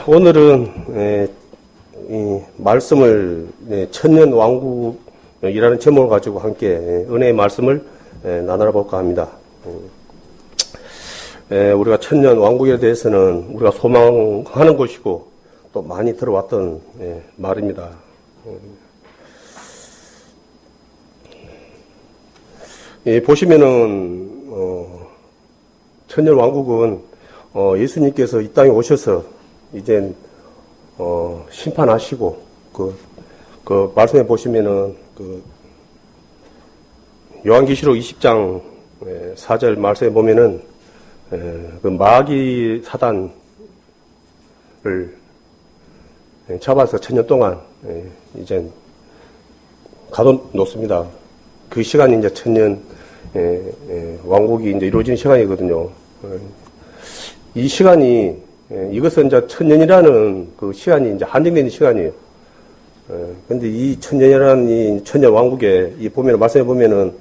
오늘은 이 말씀을 천년 왕국이라는 제목을 가지고 함께 은혜의 말씀을 나눠 볼까 합니다. 우리가 천년 왕국에 대해서는 우리가 소망하는 것이고 또 많이 들어왔던 말입니다. 보시면은 천년 왕국은 예수님께서 이 땅에 오셔서 이젠 심판하시고 그 말씀해 보시면은 요한계시록 20장 4절 말씀해 보면은 그 마귀 사단을 잡아서 천년 동안 이젠 가둬놓습니다. 그 시간이 이제 천년 왕국이 이제 이루어지는 시간이거든요. 이 시간이 이것은 이제 천년이라는 그 시간이 이제 한정된 시간이에요. 근데 이 천년이라는 이 천년 왕국에 이 보면 말씀해 보면은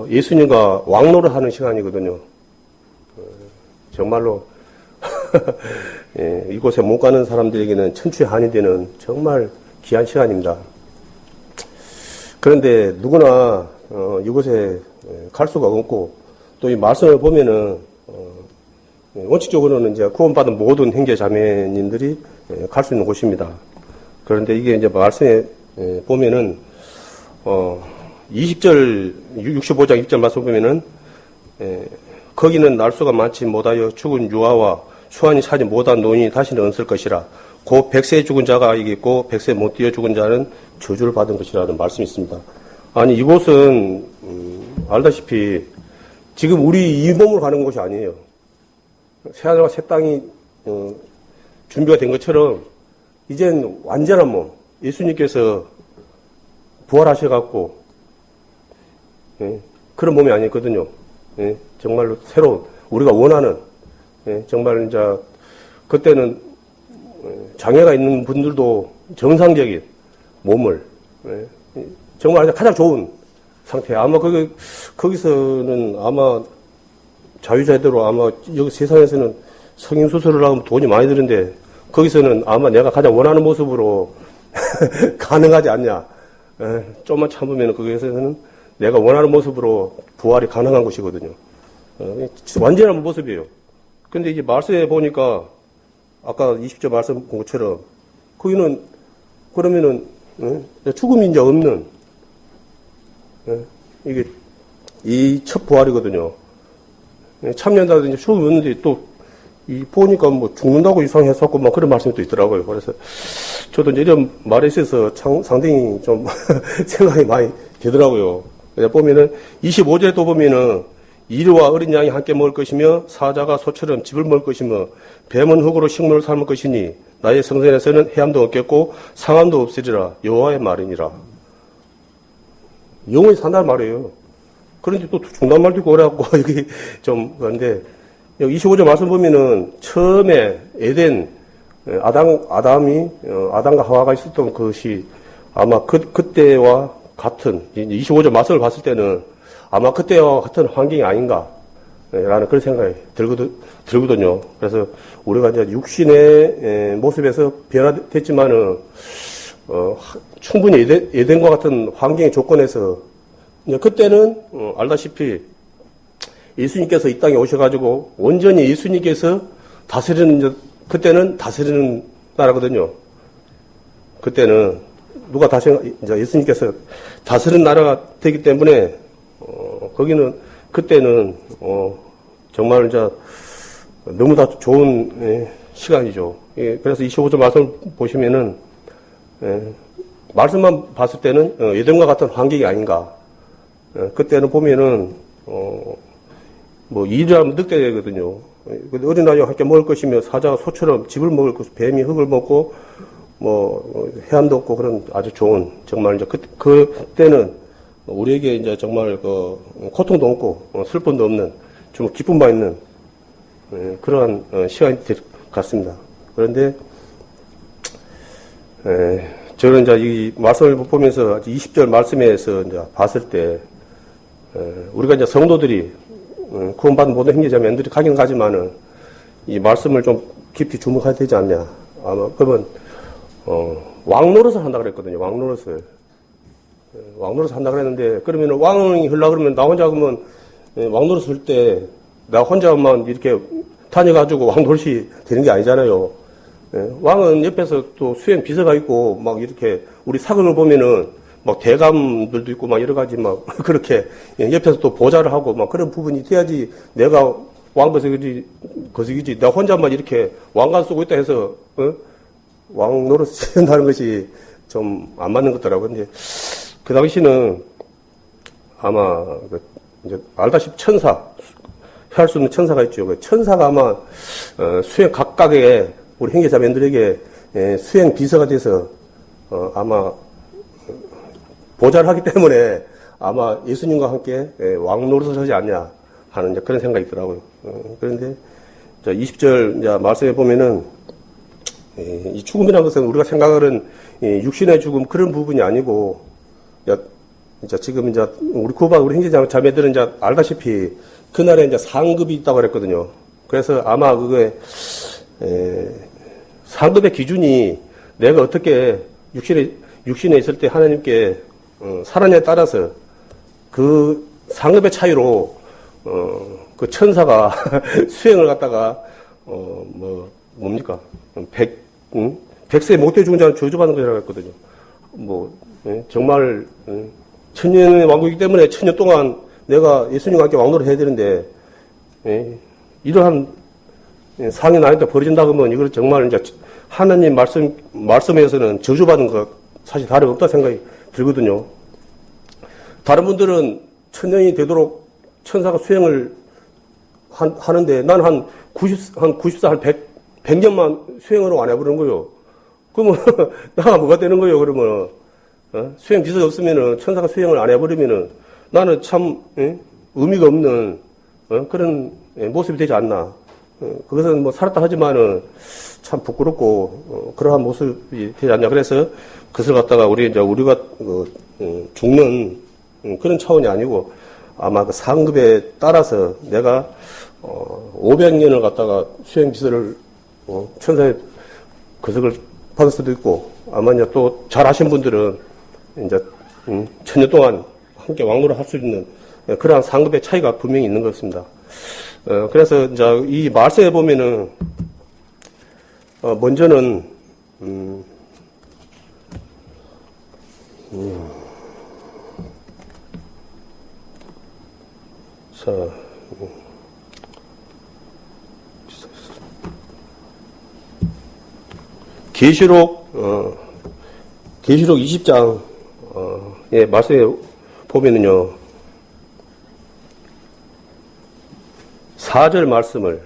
예수님과 왕노를 하는 시간이거든요. 정말로 이곳에 못 가는 사람들에게는 천추의 한이 되는 정말 귀한 시간입니다. 그런데 누구나 이곳에 갈 수가 없고 또 이 말씀을 보면은 원칙적으로는 이제 구원받은 모든 형제 자매님들이 갈 수 있는 곳입니다. 그런데 이게 이제 말씀에 보면은 20절 65장 20절 말씀 보면은 거기는 날수가 많지 못하여 죽은 유아와 수완이 차지 못한 노인이 다시는 없을 것이라. 곧 100세 죽은 자가 이겼고 100세 못 뛰어 죽은 자는 저주를 받은 것이라는 말씀이 있습니다. 아니 이곳은 알다시피 지금 우리 이 몸으로 가는 곳이 아니에요. 새하늘과 새 땅이 준비가 된 것처럼 이젠 완전한 몸, 예수님께서 부활하셔갖고 그런 몸이 아니거든요. 정말로 새로운 우리가 원하는 정말 이제 그때는 장애가 있는 분들도 정상적인 몸을 정말 가장 좋은 상태. 아마 거기서는 아마 자유자재로 아마 여기 세상에서는 성인 수술을 하면 돈이 많이 드는데 거기서는 아마 내가 가장 원하는 모습으로 가능하지 않냐. 좀만 참으면 거기서는 내가 원하는 모습으로 부활이 가능한 곳이거든요. 완전한 모습이에요. 근데 이제 말씀해 보니까 아까 20절 말씀 본 것처럼 거기는 그러면은 죽음이 이제 없는 이게 이 첫 부활이거든요. 참여한다든지 이제 죽음이 없는데 또 이 보니까 뭐 죽는다고 이상했었고 막 그런 말씀이 또 있더라고요. 그래서 저도 이제 이런 말에 있어서 상당히 좀 생각이 많이 되더라고요. 보면은 25절에 또 보면은 이르와 어린 양이 함께 먹을 것이며 사자가 소처럼 집을 먹을 것이며 뱀은 흙으로 식물을 삶을 것이니 나의 성전에서는 해함도 없겠고 상함도 없으리라. 여호와의 말이니라. 영원히 산다는 말이에요. 그런데 또 중단 말도 있고 그래갖고 여기 좀 그런데 여기 25절 말씀 보면은 처음에 에덴 아담과 하와가 있었던 것이 아마 그때와 같은 25절 말씀을 봤을 때는 아마 그때와 같은 환경이 아닌가 라는 그런 생각이 들거든요. 그래서 우리가 이제 육신의 모습에서 변화됐지만은 충분히 에덴과 같은 환경의 조건에서 그때는 알다시피 예수님께서 이 땅에 오셔가지고 온전히 예수님께서 다스리는 그때는 다스리는 나라거든요. 그때는 누가 이제 예수님께서 다스리는 나라가 되기 때문에 거기는 그때는 정말 이제 너무나 좋은 시간이죠. 그래서 25절 말씀을 보시면은 말씀만 봤을 때는 에덴과 같은 환경이 아닌가. 그때는 보면은 뭐 일하면 늑대거든요. 어린아이와 함께 먹을 것이며 사자가 소처럼 집을 먹을 것이고 뱀이 흙을 먹고 뭐 해안도 없고 그런 아주 좋은 정말 이제 그때는 우리에게 이제 정말 고통도 없고 슬픔도 없는 좀 기쁨만 있는 그러한 시간이 될 것 같습니다. 그런데 저는 이제 이 말씀을 보면서 20절 말씀에서 이제 봤을 때 우리가 이제 성도들이 구원받은 모든 형제자매들이 가긴 가지만은 이 말씀을 좀 깊이 주목해야 되지 않냐. 아마, 그러면, 왕노릇을 한다 그랬거든요. 왕노릇을. 왕노릇을 한다 그랬는데, 그러면 왕이 흘러 그러면 나 혼자 그러면 왕노릇을 할 때, 나 혼자만 이렇게 다녀가지고 왕노릇이 되는 게 아니잖아요. 왕은 옆에서 또 수행 비서가 있고, 막 이렇게, 우리 사극을 보면은, 막 대감들도 있고, 막 여러 가지 막, 그렇게, 옆에서 또 보좌를 하고, 막 그런 부분이 돼야지 내가 왕거석이지. 나 혼자만 이렇게 왕관 쓰고 있다 해서, 왕 노릇 한다는 것이 좀 안 맞는 것 같더라고요. 근데 그 당시는 아마, 이제 알다시피 천사, 할 수 없는 천사가 있죠. 그 천사가 아마, 수행 각각의 우리 형제자매들에게 수행 비서가 돼서, 아마, 보좌를 하기 때문에 아마 예수님과 함께 왕 노릇을 하지 않냐 하는 이제 그런 생각이 있더라고요. 그런데 20절 이제 말씀해 보면은 이 죽음이라는 것은 우리가 생각하는 육신의 죽음 그런 부분이 아니고 이제 지금 이제 우리 구박 우리 형제자매들은 이제 알다시피 그날에 이제 상급이 있다고 그랬거든요. 그래서 아마 그게 상급의 기준이 내가 어떻게 육신에 있을 때 하나님께 살았냐에 따라서 그 상급의 차이로 그 천사가 수행을 갖다가 뭡니까 100세 못해 죽은 자는 저주받는 거라고 했거든요. 정말 천년의 왕국이기 때문에 천년 동안 내가 예수님과 함께 왕노를 해야 되는데 이러한 상이 나한테 벌어진다 그러면 이걸 정말 이제 하나님 말씀에서는 저주받은 것 사실 다름없다 생각이 들거든요. 다른 분들은 천년이 되도록 천사가 수행을 하는데 난 한 90살, 100년만 수행을 안 해보는 거예요. 그러면 나가 뭐가 되는 거예요, 그러면? 수행 비서가 없으면은 천사가 수행을 안 해버리면은 나는 참 의미가 없는 그런 모습이 되지 않나. 그것은 뭐 살았다 하지만은 참 부끄럽고 그러한 모습이 되지 않냐. 그래서 그것을 갖다가 우리가 죽는 그런 차원이 아니고 아마 그 상급에 따라서 내가 500년을 갖다가 수행 비서를 천사의 거석을 받을 수도 있고 아마 이제 또 잘하신 분들은 이제 천년 동안 함께 왕노를 할 수 있는 그러한 상급의 차이가 분명히 있는 것 같습니다. 그래서 이제 이 말씀에 보면은 먼저는 계시록 20장 말씀에 보면은요 4절 말씀을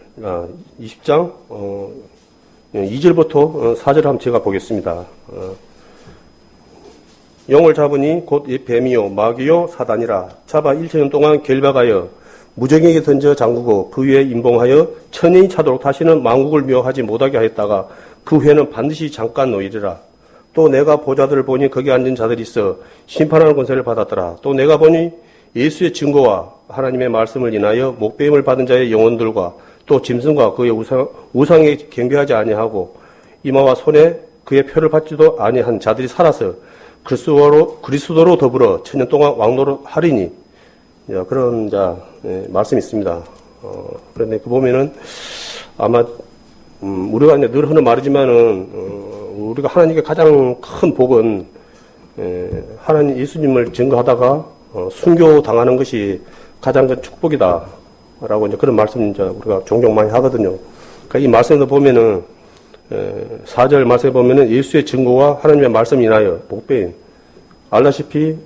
20장 2절부터 4절 한번 제가 보겠습니다. 영을 잡으니 곧 이 뱀이요 마귀요 사단이라 잡아 1천년 동안 결박하여 무정에게 던져 잠그고 그 위에 임봉하여 천년이 차도록 다시는 만국을 묘하지 못하게 하였다가 그 후에는 반드시 잠깐 놓이리라. 또 내가 보좌들을 보니 거기 앉은 자들이 있어 심판하는 권세를 받았더라. 또 내가 보니 예수의 증거와 하나님의 말씀을 인하여 목배임을 받은 자의 영혼들과 또 짐승과 그의 우상에 경배하지 아니하고 이마와 손에 그의 표를 받지도 아니한 자들이 살아서 그리스도로 더불어 천년 동안 왕노를 하리니 그런 말씀이 있습니다. 그런데 그 보면은 아마 우리가 이제 늘 하는 말이지만은 우리가 하나님께 가장 큰 복은 하나님 예수님을 증거하다가 순교 당하는 것이 가장 큰 축복이다라고 이제 그런 말씀 이제 우리가 종종 많이 하거든요. 그러니까 이 말씀에서 보면은 4절 말씀에 보면은 예수의 증거와 하나님의 말씀 인하여 목배임 알다시피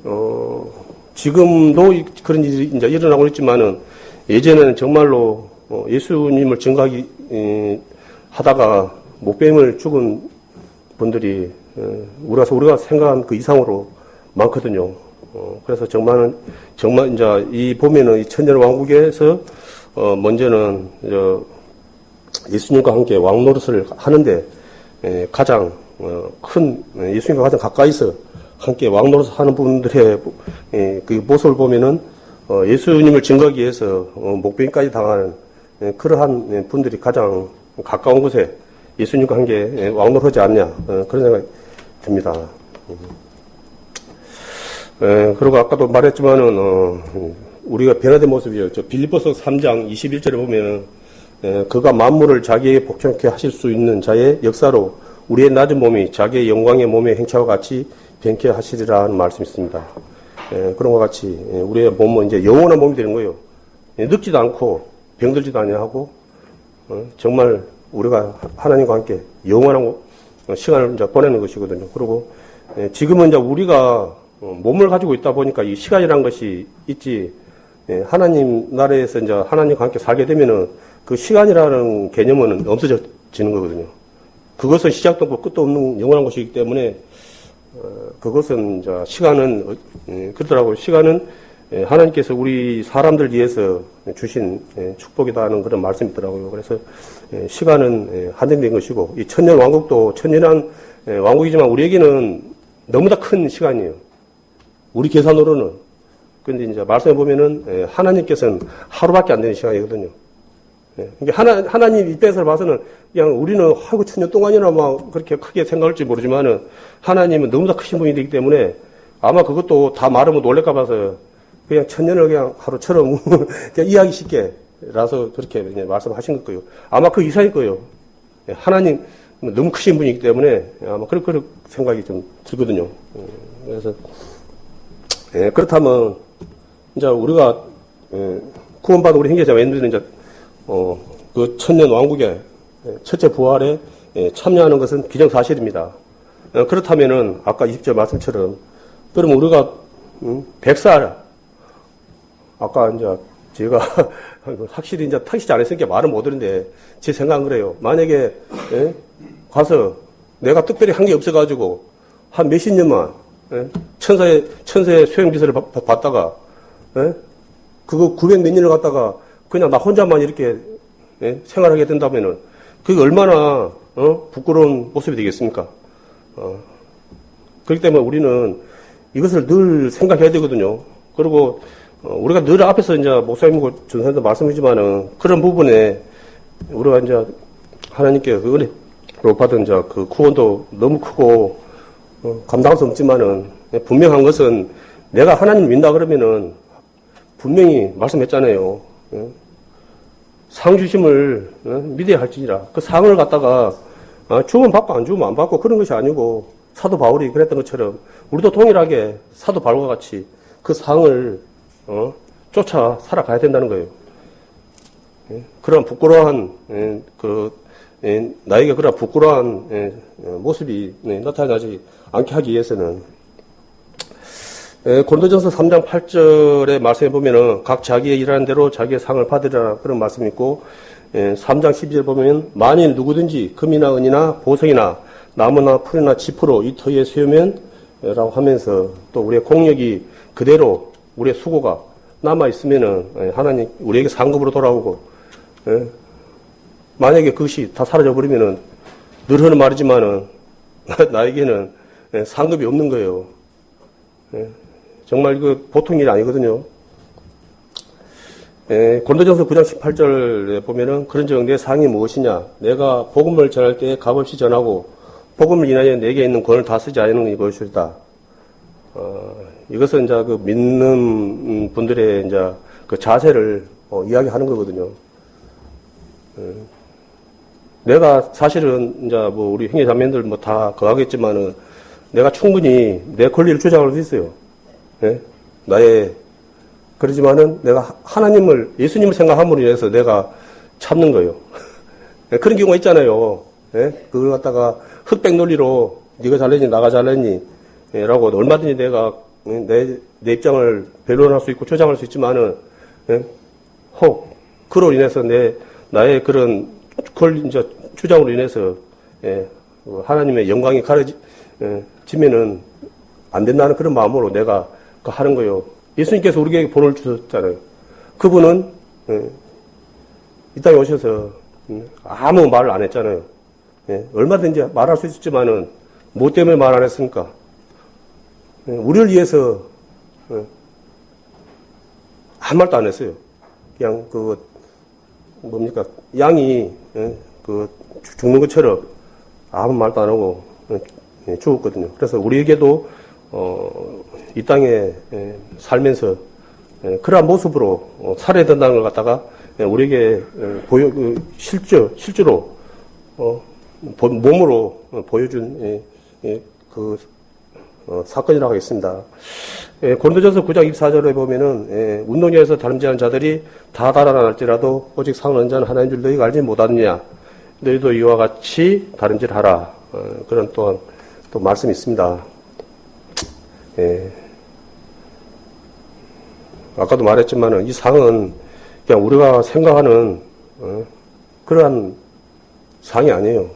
지금도 그런 일이 이제 일어나고 있지만은 예전에는 정말로 예수님을 증거하기 하다가 목배임을 죽은 분들이 우리가 생각한 그 이상으로 많거든요. 그래서 정말 이제 이 보면은 이 천년 왕국에서 먼저는 예수님과 함께 왕노릇을 하는데 가장 큰 예수님과 가장 가까이서 함께 왕노릇을 하는 분들의 그 모습을 보면은 예수님을 증거하기 위해서 목배임까지 당하는 그러한 분들이 가장 가까운 곳에 예수님과 함께 왕노하지 않냐 그런 생각이 듭니다. 그리고 아까도 말했지만은 우리가 변화된 모습이요. 저 빌립보서 3장 21절에 보면 그가 만물을 자기에게 복종케 하실 수 있는 자의 역사로 우리의 낮은 몸이 자기의 영광의 몸의 행차와 같이 변케 하시리라는 말씀이 있습니다. 그런 것 같이 우리의 몸은 이제 영원한 몸이 되는 거예요. 늙지도 않고 병들지도 아니하고 정말 우리가 하나님과 함께 영원한 시간을 이제 보내는 것이거든요. 그리고 지금은 이제 우리가 몸을 가지고 있다 보니까 이 시간이라는 것이 있지, 하나님 나라에서 이제 하나님과 함께 살게 되면은 그 시간이라는 개념은 없어지는 거거든요. 그것은 시작도 없고 끝도 없는 영원한 것이기 때문에 그것은 이제 시간은 그렇더라고요. 시간은 하나님께서 우리 사람들 위해서 주신 축복이다는 그런 말씀이 있더라고요. 그래서 시간은 한정된 것이고 이 천년 왕국도 천년한 왕국이지만 우리에게는 너무나 큰 시간이에요. 우리 계산으로는. 근데 이제 말씀해 보면은 하나님께서는 하루밖에 안 되는 시간이거든요. 하나님 입장에서 봐서는 그냥 우리는 하고 천년 동안이나 막 그렇게 크게 생각할지 모르지만은 하나님은 너무나 크신 분이기 때문에 아마 그것도 다 말하면 놀랄까 봐서 그냥 천년을 그냥 하루처럼 그냥 이해하기 쉽게라서 그렇게 말씀하신 것 거예요. 아마 그 이상일 거예요. 하나님 너무 크신 분이기 때문에 아마 그런 생각이 좀 들거든요. 그래서 그렇다면 이제 우리가 구원받은 우리 형제자매님들은 이제 그 천년 왕국의 첫째 부활에 참여하는 것은 기정사실입니다. 그렇다면은 아까 20절 말씀처럼 그러면 우리가 100살 아까 이제 제가 확실히 이제 탁시지 않았으니까 말은 못 하는데 제 생각은 그래요. 만약에 가서 내가 특별히 한 게 없어가지고 한 몇십 년만 천사의 수행비서를 받다가 그거 900 몇 년을 갖다가 그냥 나 혼자만 이렇게 생활하게 된다면은 그게 얼마나 부끄러운 모습이 되겠습니까? 그렇기 때문에 우리는 이것을 늘 생각해야 되거든요. 그리고 우리가 늘 앞에서 이제 목사님과 전사님도 말씀이지만은 그런 부분에 우리가 이제 하나님께 그 은혜로 받은 이제 그 구원도 너무 크고 감당할 수 없지만은 분명한 것은 내가 하나님 믿는다 그러면은 분명히 말씀했잖아요. 상 주심을 믿어야 할지니라. 그 상을 갖다가 주면 받고 안 주면 안 받고 그런 것이 아니고 사도 바울이 그랬던 것처럼 우리도 동일하게 사도 바울과 같이 그 상을 쫓아 살아가야 된다는 거예요. 그런 부끄러운 나에게 그런 부끄러운 모습이 나타나지 않게 하기 위해서는 고린도전서 3장 8절에 말씀해 보면은 각 자기의 일하는 대로 자기의 상을 받으리라 그런 말씀이 있고 3장 12절 보면 만일 누구든지 금이나 은이나 보석이나 나무나 풀이나 지푸로 이 터에 세우면 라고 하면서 또 우리의 공력이 그대로 우리의 수고가 남아 있으면은 하나님 우리에게 상급으로 돌아오고 만약에 그것이 다 사라져 버리면은 늘 하는 말이지만은 나에게는 상급이 없는 거예요. 정말 그 보통 일이 아니거든요. 고린도전서 9장 18절에 보면은 그런즉 내 상이 무엇이냐? 내가 복음을 전할 때 값없이 전하고 복음을 인하여 내게 있는 권을 다 쓰지 않는 이것이다. 이것은 이제 그 믿는 분들의 이제 그 자세를 이야기하는 거거든요. 내가 사실은 이제 뭐 우리 형제 자매들 뭐 다 거하겠지만은 내가 충분히 내 권리를 주장할 수 있어요. 그러지만은 내가 하나님을, 예수님을 생각함으로 인해서 내가 참는 거예요. 그런 경우가 있잖아요. 그걸 갖다가 흑백 논리로 네가 잘했니, 나가 잘했니, 라고 얼마든지 내가 내 입장을 변론할 수 있고 주장할 수 있지만은, 혹, 그로 인해서 나의 그런 이제 주장으로 인해서, 하나님의 영광이 가려지면은 안 된다는 그런 마음으로 내가 하는 거예요. 예수님께서 우리에게 본을 주셨잖아요. 그분은 이 땅에 오셔서 아무 말을 안 했잖아요. 얼마든지 말할 수 있었지만은 뭐 때문에 말 안 했습니까? 우리를 위해서 아무 말도 안 했어요. 그냥 뭡니까 양이 죽는 것처럼 아무 말도 안 하고 죽었거든요. 그래서 우리에게도 이 땅에 살면서 그러한 모습으로 살아야 된다는 걸 갖다가 우리에게 실제로 몸으로 보여준 사건이라고 하겠습니다. 고린도전서 9장 24절에 보면은 운동장에서 다름질하는 자들이 다 달아날지라도 오직 상은 언제나 하나인 줄 너희가 알지 못하느냐. 너희도 이와 같이 다름질하라. 그런 또한 또 말씀이 있습니다. 아까도 말했지만은 이 상은 그냥 우리가 생각하는 그러한 상이 아니에요.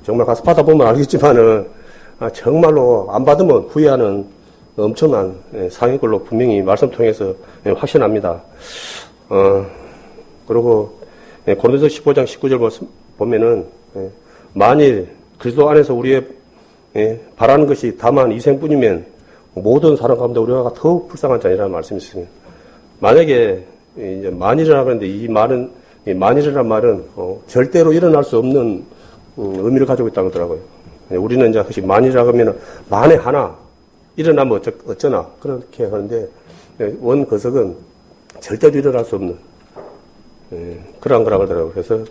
정말 가서 받아보면 알겠지만은 정말로 안 받으면 후회하는 엄청난 상인 걸로 분명히 말씀 통해서 확신합니다. 그리고 고린도서 15장 19절 보면은 만일 그리스도 안에서 우리의 바라는 것이 다만 이생뿐이면 모든 사람 가운데 우리가 더욱 불쌍한 자이라는 말씀이 있습니다. 만약에 이제 만일이라고 하는데 이 말은 만일이라는 말은 절대로 일어날 수 없는 의미를 가지고 있다고 하더라고요. 우리는 이제 혹시 만일이라고 하면 만에 하나 일어나면 어쩌나 그렇게 하는데 원 거석은 절대로 일어날 수 없는 그러한 거라고 하더라고요. 그래서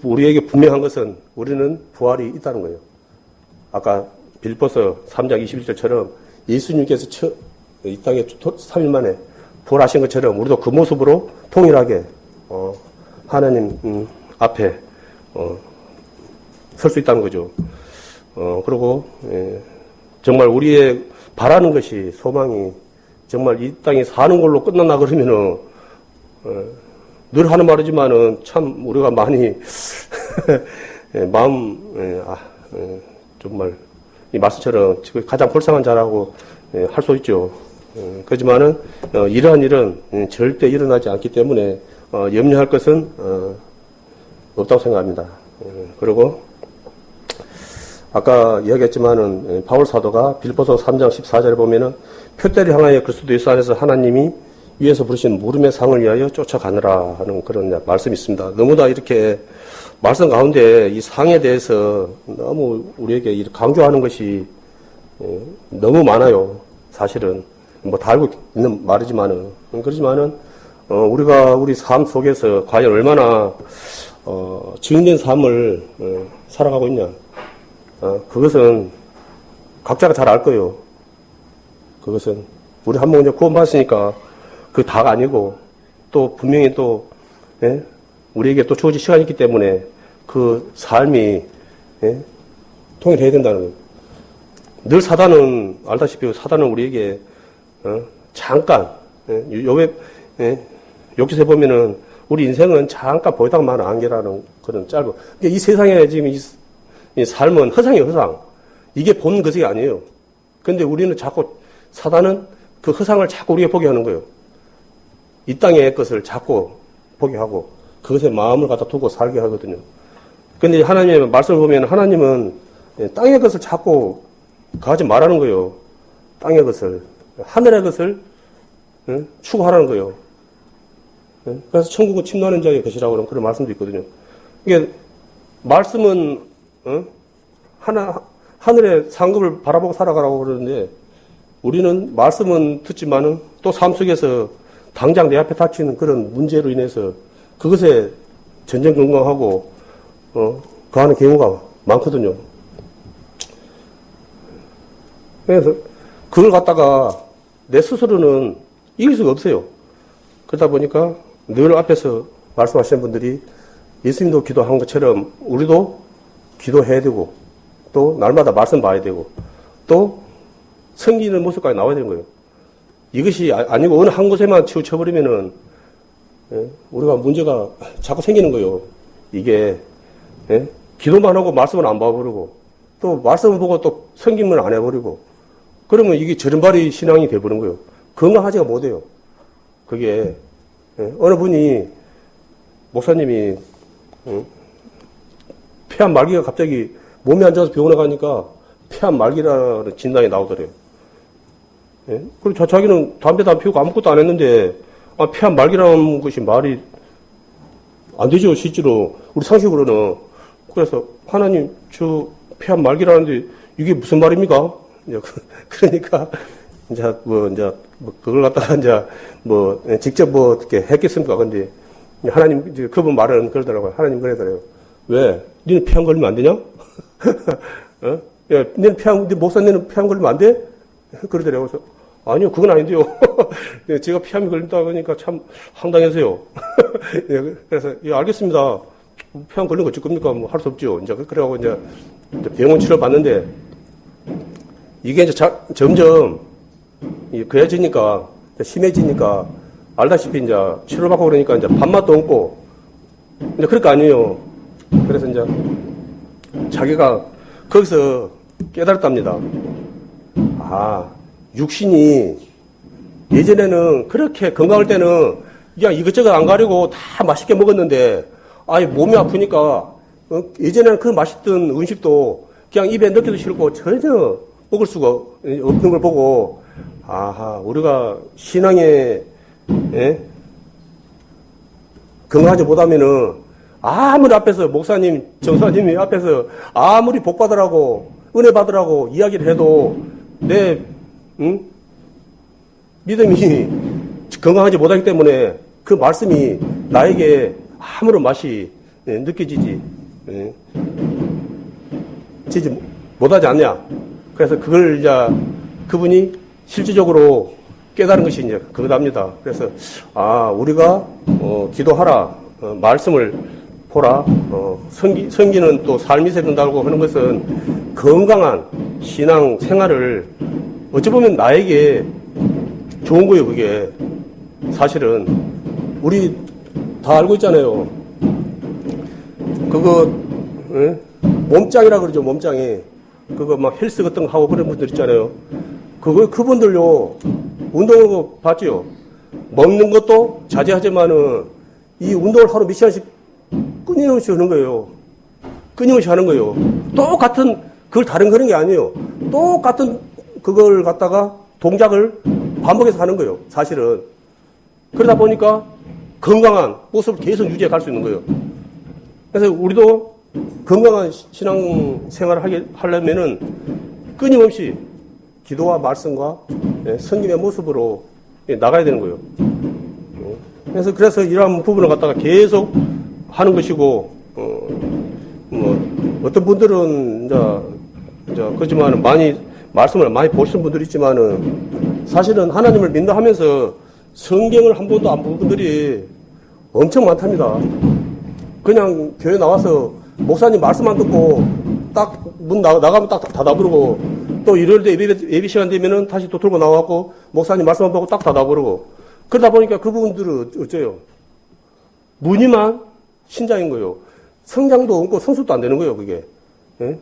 우리에게 분명한 것은 우리는 부활이 있다는 거예요. 아까 빌립보서 3장 21절처럼 예수님께서 이 땅에 3일 만에 부활하신 것처럼 우리도 그 모습으로 동일하게 하나님 앞에 설 수 있다는 거죠. 그리고 정말 우리의 바라는 것이 소망이 정말 이 땅에 사는 걸로 끝났나 그러면은 늘 하는 말이지만은 참 우리가 많이 마음 정말 이 말씀처럼 지금 가장 불쌍한 자라고 할 수 있죠. 그렇지만은 이러한 일은 절대 일어나지 않기 때문에 염려할 것은 없다고 생각합니다. 그리고 아까 이야기했지만은 바울 사도가 빌립보서 3장 14절에 보면은 표대를 향하여 그리스도 예수 안에서 하나님이 위에서 부르신 물음의 상을 위하여 쫓아가느라 하는 그런 말씀이 있습니다. 너무나 이렇게 말씀 가운데 이 상에 대해서 너무 우리에게 강조하는 것이 너무 많아요. 사실은 뭐 다 알고 있는 말이지만은 그렇지만은 우리가 우리 삶 속에서 과연 얼마나 증인된 삶을 살아가고 있냐. 그것은 각자가 잘 알 거예요. 그것은 우리 한 번 이제 구원받았으니까 그 다가 아니고 또 분명히 또 우리에게 또 주어진 시간이 있기 때문에 그 삶이 통일해야 된다는 거예요. 늘 사단은 알다시피 사단은 우리에게 잠깐 여기서 보면은 우리 인생은 잠깐 보이다가 마는 안개라는 그런 짧은 이 세상에 지금 이 삶은 허상이에요. 허상. 이게 본 것이 아니에요. 근데 우리는 자꾸 사단은 그 허상을 자꾸 우리에게 보게 하는 거예요. 이 땅의 것을 자꾸 보게 하고 그것에 마음을 갖다 두고 살게 하거든요. 근데 하나님의 말씀을 보면 하나님은 땅의 것을 자꾸 가지 말라는 거예요. 땅의 것을. 하늘의 것을 추구하라는 거예요. 그래서 천국은 침노하는 자의 것이라고 그런 말씀도 있거든요. 이게 말씀은 하늘의 상급을 바라보고 살아가라고 그러는데 우리는 말씀은 듣지만은 또 삶 속에서 당장 내 앞에 닥치는 그런 문제로 인해서 그것에 전전긍긍하고 그하는 경우가 많거든요. 그래서 그걸 갖다가 내 스스로는 이길 수가 없어요. 그러다 보니까 늘 앞에서 말씀하시는 분들이 예수님도 기도한 것처럼 우리도 기도해야 되고 또 날마다 말씀 봐야 되고 또 섬기는 모습까지 나와야 되는 거예요. 이것이 아니고 어느 한 곳에만 치우쳐버리면은 우리가 문제가 자꾸 생기는 거예요. 이게 기도만 하고 말씀을 안 봐버리고 또 말씀을 보고 또 섬김을 안 해버리고 그러면 이게 저른발이 신앙이 돼버린 거예요. 건강하지가 못해요. 그게 어느 분이 목사님이 폐암 말기가 갑자기 몸이 안 좋아서 병원에 가니까 폐암 말기라는 진단이 나오더래요. 그리고 자기는 담배도 안 피우고 아무것도 안 했는데 폐암 말기라는 것이 말이 안 되죠, 실제로. 우리 상식으로는. 그래서, 하나님, 저 폐암 말기라는데, 이게 무슨 말입니까? 그러니까, 이제, 그걸 갖다가, 직접 어떻게 했겠습니까? 근데, 하나님, 이제 그분 말은 그러더라고요. 하나님 그러더라고요. 왜? 니는 폐암 걸리면 안 되냐? 어? 야, 네 목사님은 폐암 걸리면 안 돼? 그러더라고요. 그래서, 아니요, 그건 아닌데요. 제가 폐암이 걸린다 그러니까 참 황당해서요. 그래서, 예, 알겠습니다. 폐암 걸린 거 어쩔 겁니까? 뭐 할 수 없죠. 이제, 그래가지고 이제 병원 치료 받는데, 이게 이제 점점, 그래지니까, 심해지니까, 알다시피 이제 치료받고 그러니까 이제 밥맛도 없고, 이제 그럴 거 아니에요. 그래서 이제 자기가 거기서 깨달았답니다. 아, 육신이 예전에는 그렇게 건강할 때는 그냥 이것저것 안 가리고 다 맛있게 먹었는데, 아예 몸이 아프니까, 예전에는 그 맛있던 음식도 그냥 입에 넣기도 싫고 전혀 먹을 수가 없는 걸 보고, 아하, 우리가 신앙에, 예? 건강하지 못하면은 아무리 앞에서 목사님, 전사님이 앞에서 아무리 복 받으라고 은혜 받으라고 이야기를 해도 내 믿음이 건강하지 못하기 때문에 그 말씀이 나에게 아무런 맛이 느껴지지 못하지 않냐. 그래서 그걸 이제 그분이 실질적으로 깨달은 것이 이제 그거답니다. 그래서 우리가 기도하라, 말씀을 보라, 성기는 또 삶이 새된다고 하는 것은 건강한 신앙 생활을 어찌 보면 나에게 좋은 거예요. 그게 사실은 우리 다 알고 있잖아요. 그거 몸짱이라 그러죠. 몸짱이 그거 막 헬스 같은 거 하고 그런 분들 있잖아요. 그분들요 운동을 봤죠. 먹는 것도 자제하지만은 이 운동을 하루 몇 시간씩 끊임없이 하는 거예요. 끊임없이 하는 거예요. 똑같은 그걸 다른 그런 게 아니에요. 똑같은 그걸 갖다가 동작을 반복해서 하는 거예요. 사실은. 그러다 보니까 건강한 모습을 계속 유지해 갈 수 있는 거예요. 그래서 우리도 건강한 신앙 생활을 하려면은 끊임없이 기도와 말씀과 성김의 모습으로 나가야 되는 거예요. 그래서 이러한 부분을 갖다가 계속 하는 것이고, 어떤 분들은 그렇지만은 말씀을 많이 보시는 분들이 있지만은 사실은 하나님을 믿는다 하면서 성경을 한 번도 안 본 분들이 엄청 많답니다. 그냥 교회 나와서 목사님 말씀만 듣고 딱 문 나가면 딱 닫아버리고 또 일요일 때 예배 시간 되면은 다시 또 들고 나와갖고 목사님 말씀만 보고 딱 닫아버리고 그러다 보니까 그분들은 어째요? 무늬만 신자인 거예요. 성장도 없고 성숙도 안 되는 거예요, 그게. 예?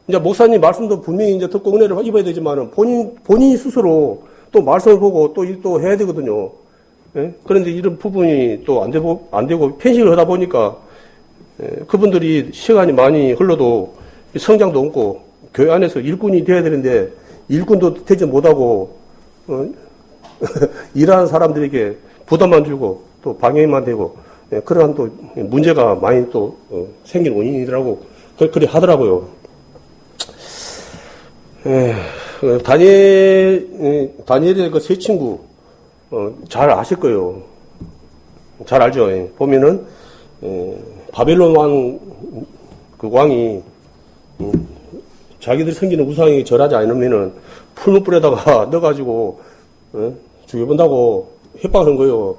이제 목사님 말씀도 분명히 이제 듣고 은혜를 입어야 되지만은 본인이 스스로 또 말씀을 보고 또 해야 되거든요. 예? 그런데 이런 부분이 또 안 되고 편식을 하다 보니까 그분들이 시간이 많이 흘러도 성장도 없고 교회 안에서 일꾼이 돼야 되는데 일꾼도 되지 못하고 일하는 사람들에게 부담만 주고 또 방해만 되고 그러한 또 문제가 많이 또 생긴 원인이라고 그렇게 하더라고요. 다니엘의 그 세 친구 잘 아실 거예요. 잘 알죠. 보면은 바벨론 그 왕이 자기들 섬기는 우상이 절하지 않으면은 풀무불에다가 넣어가지고 죽여본다고 협박을 한 거예요.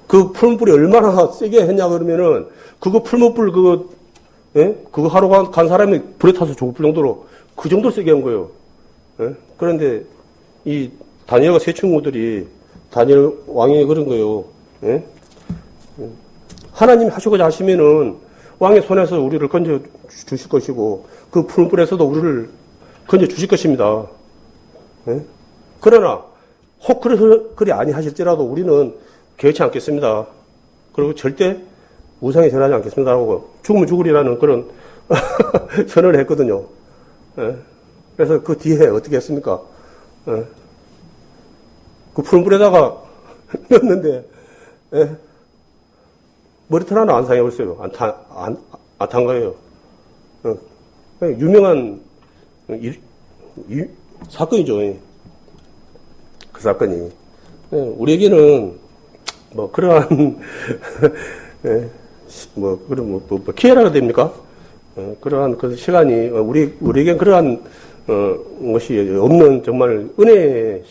그 풀무불이 얼마나 세게 했냐 그러면은 그거 풀무불 그거 하러 간 사람이 불에 타서 죽을 정도로 그 정도로 세게 한 거예요. 그런데 이 다니엘과 세 친구들이 다니엘 왕이 그런 거예요. 하나님이 하시고자 하시면은 왕의 손에서 우리를 건져 주실 것이고 그 풀불에서도 우리를 건져 주실 것입니다. 그러나 혹 그리 아니하실지라도 우리는 개의치 않겠습니다. 그리고 절대 우상에 절하지 않겠습니다라고 죽으면 죽으리라는 그런 선언을 했거든요. 그래서 그 뒤에 어떻게 했습니까? 그 풀불에다가 넣었는데 머리털 하나 안 상해버렸어요. 안 탄 거예요. 유명한 사건이죠. 그 사건이. 우리에게는 뭐 그러한 기회라고 됩니까? 그러한 그 시간이 우리에겐 그러한 것이 없는 정말 은혜의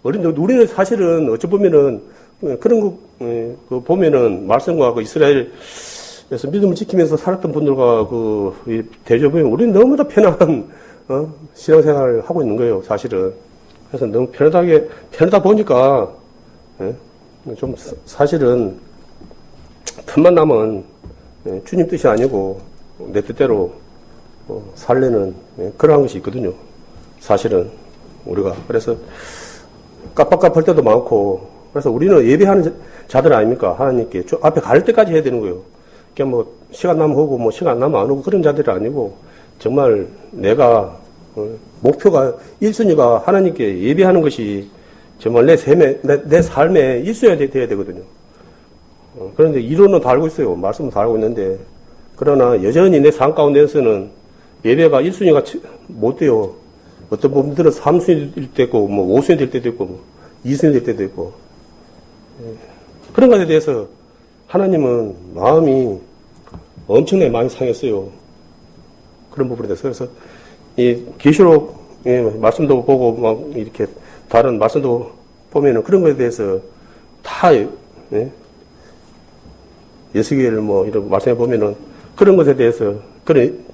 우리는 사실은 어찌 보면은 그런 거 보면은 말씀과 그 이스라엘에서 믿음을 지키면서 살았던 분들과 대조보면 우리는 너무나 편안한 신앙생활을 하고 있는 거예요, 사실은. 그래서 너무 편하다 보니까 좀 사실은 틈만 나면 주님 뜻이 아니고 내 뜻대로 살려는 그러한 것이 있거든요. 사실은 우리가. 그래서 깜빡깜빡할 때도 많고, 그래서 우리는 예배하는 자들 아닙니까? 하나님께 앞에 갈 때까지 해야 되는 거예요. 그냥 뭐 시간 나면 오고 뭐 시간 나면 안 오고 그런 자들이 아니고 정말 내가 목표가 1순위가 하나님께 예배하는 것이 정말 내 삶의 1순위가 돼야 되거든요. 그런데 이론은 다 알고 있어요. 말씀은 다 알고 있는데, 그러나 여전히 내 삶 가운데서는 예배가 1순위가 못 돼요. 어떤 분들은 3순위 될 때도 있고, 뭐 5순위 될 때도 있고, 뭐 2순위 될 때도 있고. 그런 것에 대해서 하나님은 마음이 엄청나게 많이 상했어요. 그런 부분에 대해서. 그래서 이 계시록 말씀도 보고 막 이렇게 다른 말씀도 보면은 그런 것에 대해서 다 예수계를 뭐 이런 말씀해 보면은 그런 것에 대해서 그런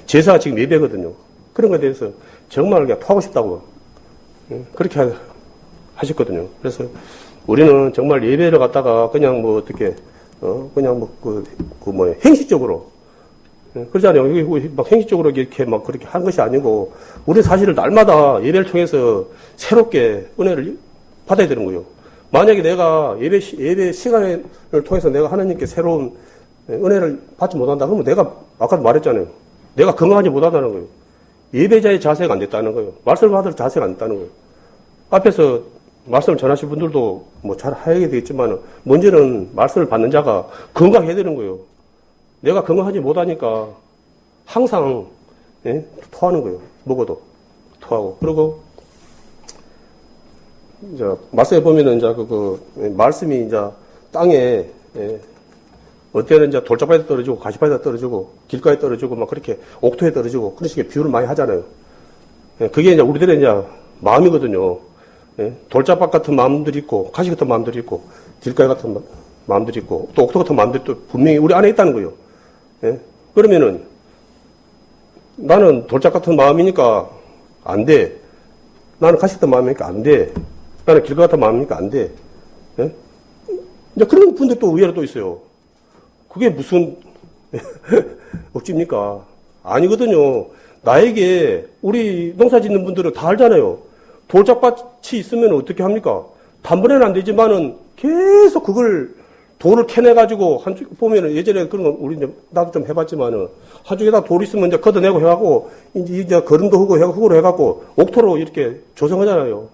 제사가 지금 예배거든요. 그런 것에 대해서 정말 그냥 토하고 싶다고 그렇게 하셨거든요. 그래서 우리는 정말 예배를 갖다가 그냥 뭐 어떻게 그냥 뭐 행식적으로 그러잖아요. 여기 막 행식적으로 이렇게 막 그렇게 한 것이 아니고, 우리 사실은 날마다 예배를 통해서 새롭게 은혜를 받아야 되는 거예요. 만약에 내가 예배 시간을 통해서 내가 하나님께 새로운 은혜를 받지 못한다 그러면 내가 아까도 말했잖아요. 내가 건강하지 못하다는 거예요. 예배자의 자세가 안 됐다는 거예요. 말씀을 받을 자세가 안 됐다는 거예요. 앞에서 말씀을 전하신 분들도 뭐 잘 하게 되겠지만 먼저는 말씀을 받는 자가 건강해야 되는 거예요. 내가 건강하지 못하니까 항상 토하는 거예요. 먹어도 토하고. 그리고 이제 말씀에 보면은 이제 말씀이 이제 땅에 어때는 이제 돌짝바위에 떨어지고 가시바위에 떨어지고 길가에 떨어지고 막 그렇게 옥토에 떨어지고 그런 식의 비유를 많이 하잖아요. 그게 이제 우리들의 이제 마음이거든요. 돌짝밭 같은 마음들이 있고 가시 같은 마음들이 있고 길가에 같은 마음들이 있고 또 옥토 같은 마음들이 또 분명히 우리 안에 있다는 거예요. 그러면은 나는 돌짝 같은 마음이니까 안 돼. 나는 가시 같은 마음이니까 안 돼. 나는 길가 같은 마음이니까 안 돼. 이제 그런 분들 또 의외로 또 있어요. 그게 무슨 억지입니까? 아니거든요. 나에게 우리 농사 짓는 분들은 다 알잖아요. 돌짝밭이 있으면 어떻게 합니까? 단번에는 안 되지만은 계속 그걸 돌을 캐내가지고 한쪽 보면은 예전에 그런 거 우리 이제 나도 좀 해봤지만은 한쪽에다 돌 있으면 이제 걷어내고 해갖고 이제 거름도 하고 흙으로 해갖고 옥토로 이렇게 조성하잖아요.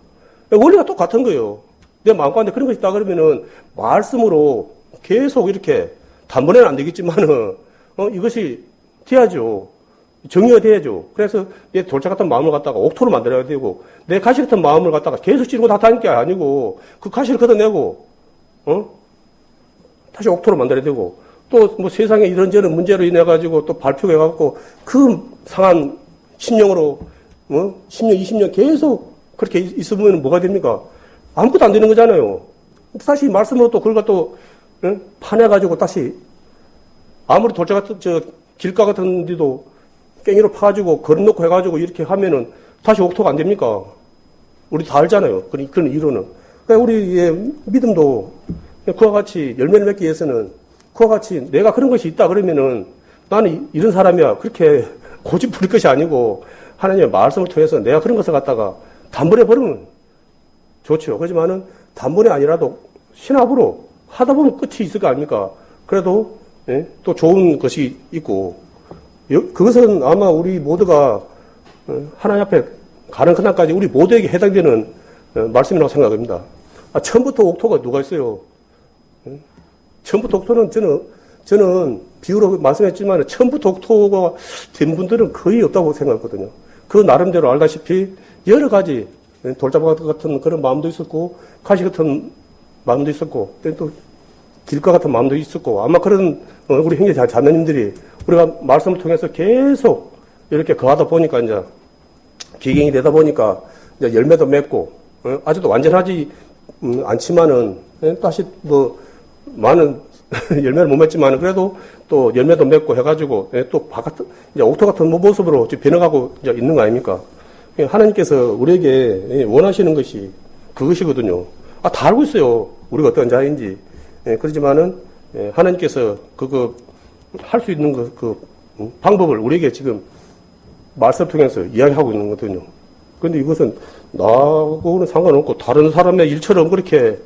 원리가 똑같은 거예요. 내 마음가운데 그런 것이 있다 그러면은 말씀으로 계속 이렇게 단번에는 안 되겠지만은 이것이 돼야죠. 정리가 돼야죠. 그래서 내 돌짝 같은 마음을 갖다가 옥토로 만들어야 되고 내 가시 같은 마음을 갖다가 계속 찌르고 다 다니는 게 아니고 그 가시를 걷어내고 다시 옥토로 만들어야 되고 또 뭐 세상에 이런저런 문제로 인해 가지고 또 발표해 갖고 그 상한 신령으로 10년 20년 계속 그렇게 있으면 뭐가 됩니까? 아무것도 안 되는 거잖아요. 다시 말씀으로 또 그걸 또 파내 가지고 다시 아무리 돌짝 같은 길가 같은 데도 깽이로 파가지고 걸어놓고 해가지고 이렇게 하면은 다시 옥토가 안 됩니까? 우리 다 알잖아요. 그런 이론은. 그러니까 우리의 믿음도 그와 같이 열매를 맺기 위해서는 그와 같이 내가 그런 것이 있다 그러면은 나는 이런 사람이야. 그렇게 고집 부릴 것이 아니고 하나님의 말씀을 통해서 내가 그런 것을 갖다가 단번에 버리면 좋죠. 그렇지만은 단번에 아니라도 신압으로 하다 보면 끝이 있을 거 아닙니까? 그래도 또 좋은 것이 있고 그것은 아마 우리 모두가 하나님 앞에 가는 그날까지 우리 모두에게 해당되는 말씀이라고 생각합니다. 처음부터 옥토가 누가 있어요? 전부 독토는 저는 비유로 말씀했지만 전부 독토가 된 분들은 거의 없다고 생각하거든요. 그 나름대로 알다시피 여러 가지 돌잡이 같은 그런 마음도 있었고 가시 같은 마음도 있었고 또 길가 같은 마음도 있었고 아마 그런 우리 형제 자매님들이 우리가 말씀을 통해서 계속 이렇게 거하다 보니까 이제 기경이 되다 보니까 이제 열매도 맺고 아직도 완전하지 않지만은 다시 뭐 많은 열매를 못 맺지만은 그래도 또 열매도 맺고 해가지고 또 이제 옥토 같은 모습으로 변해가고 이제 있는 거 아닙니까? 하나님께서 우리에게 원하시는 것이 그것이거든요. 다 알고 있어요. 우리가 어떤 자인지. 그렇지만은 하나님께서 그거 할 수 있는 그 방법을 우리에게 지금 말씀 통해서 이야기하고 있는 거거든요. 그런데 이것은 나하고는 상관없고 다른 사람의 일처럼 그렇게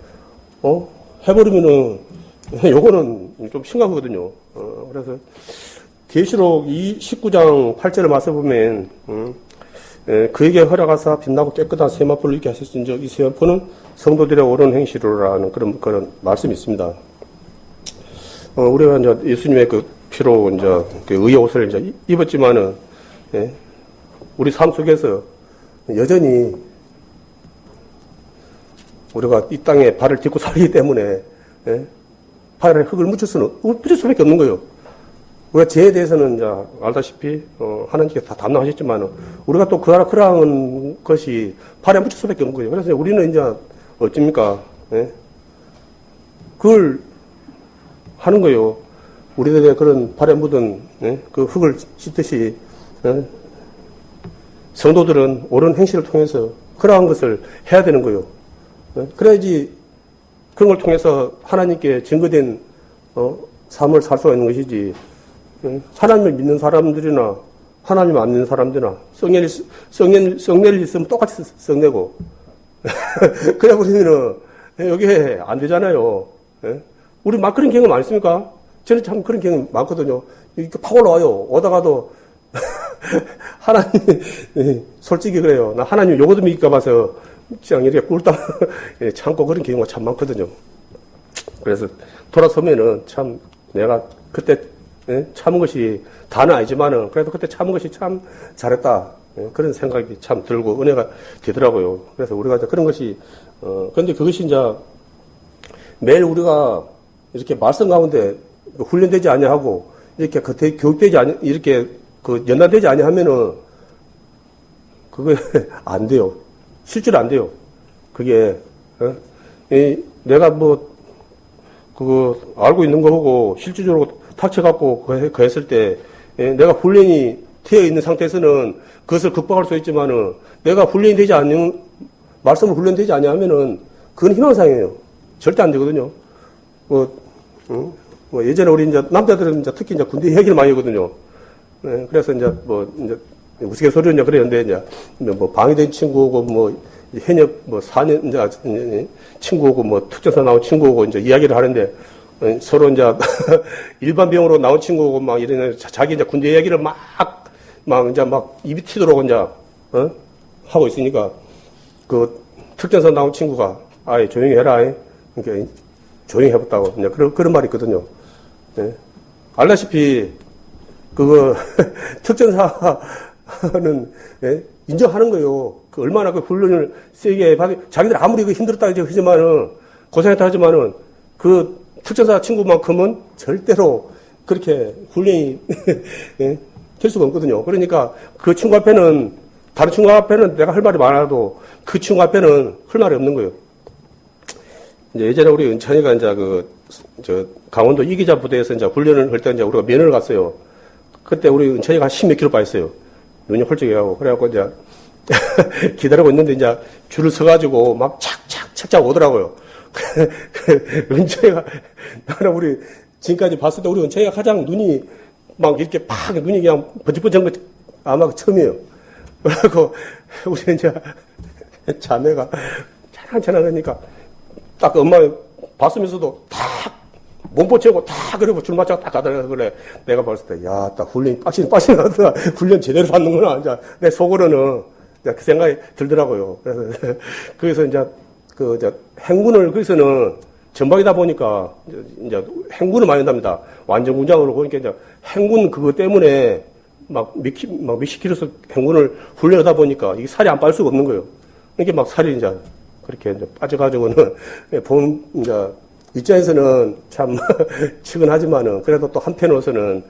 해버리면은 요거는 좀 심각하거든요. 그래서 계시록 19장 8절을 말씀 보면 그에게 허락하사 빛나고 깨끗한 세마포를 입게 하셨은즉 이 세마포는 성도들의 옳은 행실로라는 그런 말씀이 있습니다. 우리가 이제 예수님의 그 피로 이제 그 의의 옷을 이제 입었지만은 우리 삶 속에서 여전히 우리가 이 땅에 발을 딛고 살기 때문에 발에 흙을 묻힐 수밖에 없는 거예요. 우리가 죄에 대해서는 이제 알다시피 하나님께서 다 담당하셨지만 우리가 또 그러한 것이 발에 묻힐 수밖에 없는 거예요. 그래서 우리는 이제 어쩝니까? 그걸 하는 거예요. 우리들의 그런 발에 묻은 그 흙을 씻듯이 성도들은 옳은 행실을 통해서 그러한 것을 해야 되는 거예요. 그래야지 그런 걸 통해서 하나님께 증거된 삶을 살 수가 있는 것이지. 하나님을 믿는 사람들이나 하나님 안 믿는 사람들이나 썩내를 있으면 똑같이 썩내고 그래 버리면은 여기에 안 되잖아요. 우리 막 그런 경험 안 있습니까? 저는 참 그런 경험 많거든요. 이렇게 팍 올라와요. 오다가도 하나님 솔직히 그래요. 나 하나님 요거도 믿을까 봐서 그냥 이렇게 꿀당 참고 그런 경우가 참 많거든요. 그래서 돌아서면은 참 내가 그때 참은 것이 다는 아니지만은 그래도 그때 참은 것이 참 잘했다. 그런 생각이 참 들고 은혜가 되더라고요. 그래서 우리가 이제 그런 것이 그런데 그것이 이제 매일 우리가 이렇게 말씀 가운데 훈련되지 아니하고 이렇게 교육되지 아니 이렇게 그 연단되지 아니하면은 그게 안 돼요. 실제로 안 돼요. 그게 내가 뭐 그거 알고 있는 거 보고 실질적으로 닥쳐갖고 그 했을 때 내가 훈련이 되어 있는 상태에서는 그것을 극복할 수 있지만은 내가 훈련이 되지 않는 말씀을 훈련되지 아니하면은 그건 희망사항이에요. 절대 안 되거든요. 뭐 예전에 우리 이제 남자들은 이제 특히 이제 군대 얘기를 많이 하거든요. 그래서 이제 이제 우스갯소리로 이제 그랬는데 이제 뭐 방위된 친구고 뭐 현역 뭐 4년 이제 친구고 뭐 특전사 나온 친구고 이제 이야기를 하는데 서로 이제 일반 병으로 나온 친구고 막 이런 자기 이제 군대 이야기를 막 이제 막 입이 튀도록 이제 하고 있으니까 그 특전사 나온 친구가 아이 조용히 해라. 그러니까 조용히 해봤다고 이제 그런 말이 있거든요. 알다시피 그거 특전사는 인정하는 거예요. 그 얼마나 그 훈련을 세게 자기들 아무리 그 힘들었다 하지만은 고생했다 하지만은 그 특전사 친구만큼은 절대로 그렇게 훈련이 될 수가 없거든요. 그러니까 그 친구 앞에는 다른 친구 앞에는 내가 할 말이 많아도 그 친구 앞에는 할 말이 없는 거예요. 이제 예전에 우리 은찬이가 이제 강원도 이기자 부대에서 이제 훈련을 할 때 이제 우리가 면회를 갔어요. 그때 우리 은찬이가 한 10몇 킬로 빠졌어요. 눈이 홀쭉해가고. 그래갖고 이제 기다리고 있는데 이제 줄을 서가지고 막 착착 오더라고요. 은찬이가, 나는 우리 지금까지 봤을 때 우리 은찬이가 가장 눈이 막 이렇게 팍 눈이 그냥 번쩍번쩍한 거 아마 처음이에요. 그래갖고 우리 이제 자매가 차랑차랑 하니까 딱 엄마 봤으면서도 탁 몸보채고 탁 그러고 줄 맞춰 딱 가더라. 그래. 내가 봤을 때, 야, 딱 훈련이 빡신 하더라. 훈련 제대로 받는구나. 이제 내 속으로는 이제 그 생각이 들더라고요. 그래서 이제 행군을 거기서는 전방이다 보니까 이제 행군을 많이 한답니다. 완전 군장으로 보니까 이제 행군 그거 때문에 막 몇십 킬로서 행군을 훈련하다 보니까 이게 살이 안 빠질 수가 없는 거예요. 이게 막 살이 이제 그렇게 이제 빠져가지고는 본 이제 입장에서는 참 측은하지만은 그래도 또 한편으로서는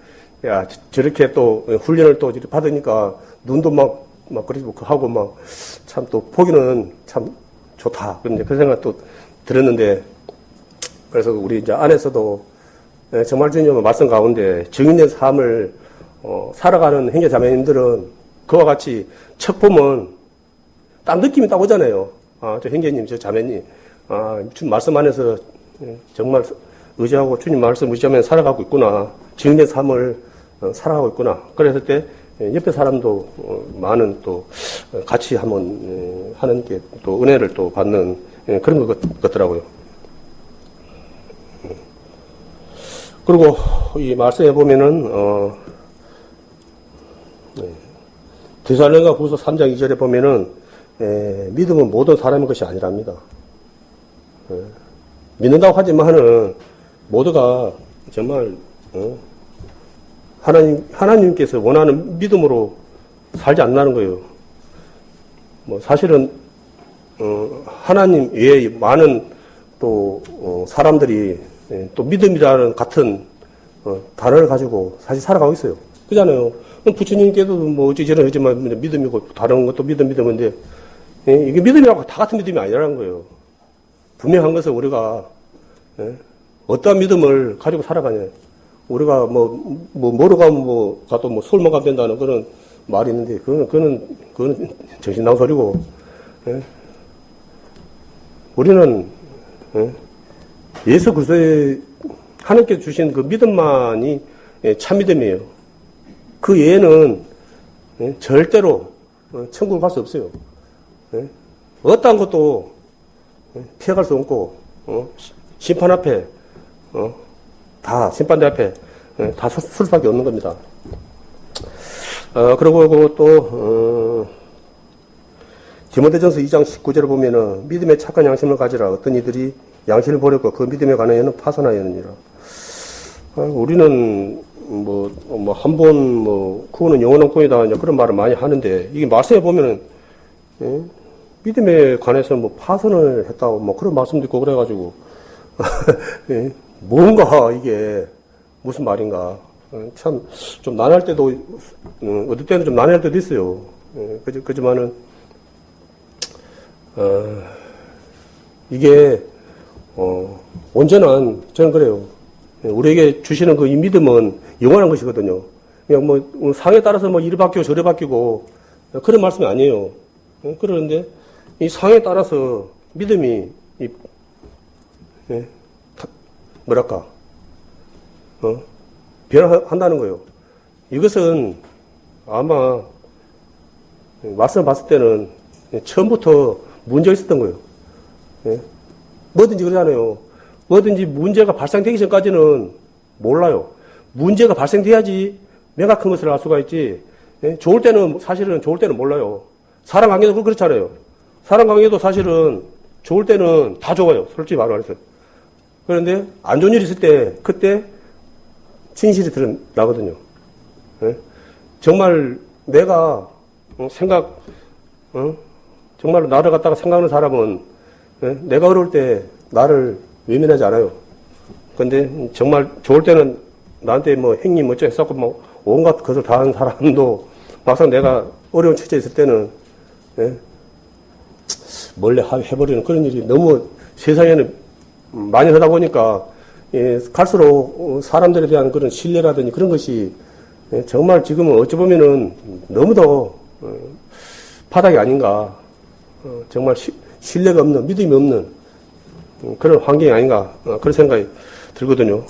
야 저렇게 또 훈련을 또 받으니까 눈도 막 그리고 하고 막 참 또 보기는 참 좋다. 그런 생각도 들었는데 그래서 우리 이제 안에서도 정말 주님의 말씀 가운데 증인된 삶을 살아가는 형제 자매님들은 그와 같이 척 보면 딱 느낌이 딱 오잖아요. 저 형제님, 저 자매님, 주님 말씀 안에서 정말 의지하고 주님 말씀 의지하면서 살아가고 있구나. 증인된 삶을 살아가고 있구나. 그랬을 때 옆에 사람도 많은 또 같이 한번 하는 게 또 은혜를 또 받는 그런 것 같더라고요. 그리고 이 말씀에 보면은 데살로니가 후서 3장 2절에 보면은 믿음은 모든 사람의 것이 아니랍니다. 믿는다고 하지만은 모두가 정말 하나님께서 원하는 믿음으로 살지 않는다는 거예요. 뭐 사실은 하나님 외에 많은 또 사람들이 또 믿음이라는 같은 단어를 가지고 사실 살아가고 있어요. 그잖아요. 부처님께도 뭐 어찌저런 하지만 믿음이고 다른 것도 믿음인데 이게 믿음이라고 다 같은 믿음이 아니라는 거예요. 분명한 것은 우리가 어떠한 믿음을 가지고 살아가냐. 우리가 뭐로 가면 가도 서울만 가면 된다는 그런 말이 있는데 그거는 정신나간 소리고. 우리는 예수 그리스도의 하나님께서 주신 그 믿음만이 참 믿음이에요. 그 외에는 절대로 천국을 갈 수 없어요. 어떠한 것도 피해갈 수 없고 심판 앞에 다 심판대 앞에 다 설 수밖에 없는 겁니다. 그리고 또 디모데전서 2장 19절을 보면은 믿음의 착한 양심을 가지라. 어떤 이들이 양심을 버렸고 그 믿음에 관한 에는 파산하였느니라. 우리는 한 번 구원은 영원한 구원이다 그런 말을 많이 하는데 이게 말씀에 보면은 믿음에 관해서 파선을 했다고 그런 말씀도 있고 그래가지고 뭔가 이게 무슨 말인가 참 좀 난할 때도 어떨 때는 좀 난할 때도 있어요. 그지만은 이게 온전한 저는 그래요. 우리에게 주시는 그 이 믿음은 영원한 것이거든요. 그냥 상에 따라서 이리 바뀌고 저리 바뀌고 그런 말씀이 아니에요. 그러는데 이 상에 따라서 믿음이 뭐랄까 변화한다는 거예요. 이것은 아마 말씀을 봤을 때는 처음부터 문제가 있었던 거예요. 뭐든지 그러잖아요. 뭐든지 문제가 발생되기 전까지는 몰라요. 문제가 발생돼야지 명확한 것을 알 수가 있지. 좋을 때는 사실은 좋을 때는 몰라요. 사람 관계도 그렇잖아요. 사람 관계도 사실은 좋을 때는 다 좋아요. 솔직히 말해서. 그런데 안 좋은 일이 있을 때 그때 진실이 드러나거든요. 정말 내가 정말로 나를 갖다가 생각하는 사람은 내가 어려울 때 나를 외면하지 않아요. 근데 정말 좋을 때는 나한테 형님 어쩌 했었고 온갖 것을 다 하는 사람도 막상 내가 어려운 처지에 있을 때는 몰래 해버리는 그런 일이 너무 세상에는 많이 하다 보니까 갈수록 사람들에 대한 그런 신뢰라든지 그런 것이 정말 지금은 어찌 보면은 너무 더 바닥이 아닌가. 정말 신뢰가 없는, 믿음이 없는 그런 환경이 아닌가. 그런 생각이 들거든요.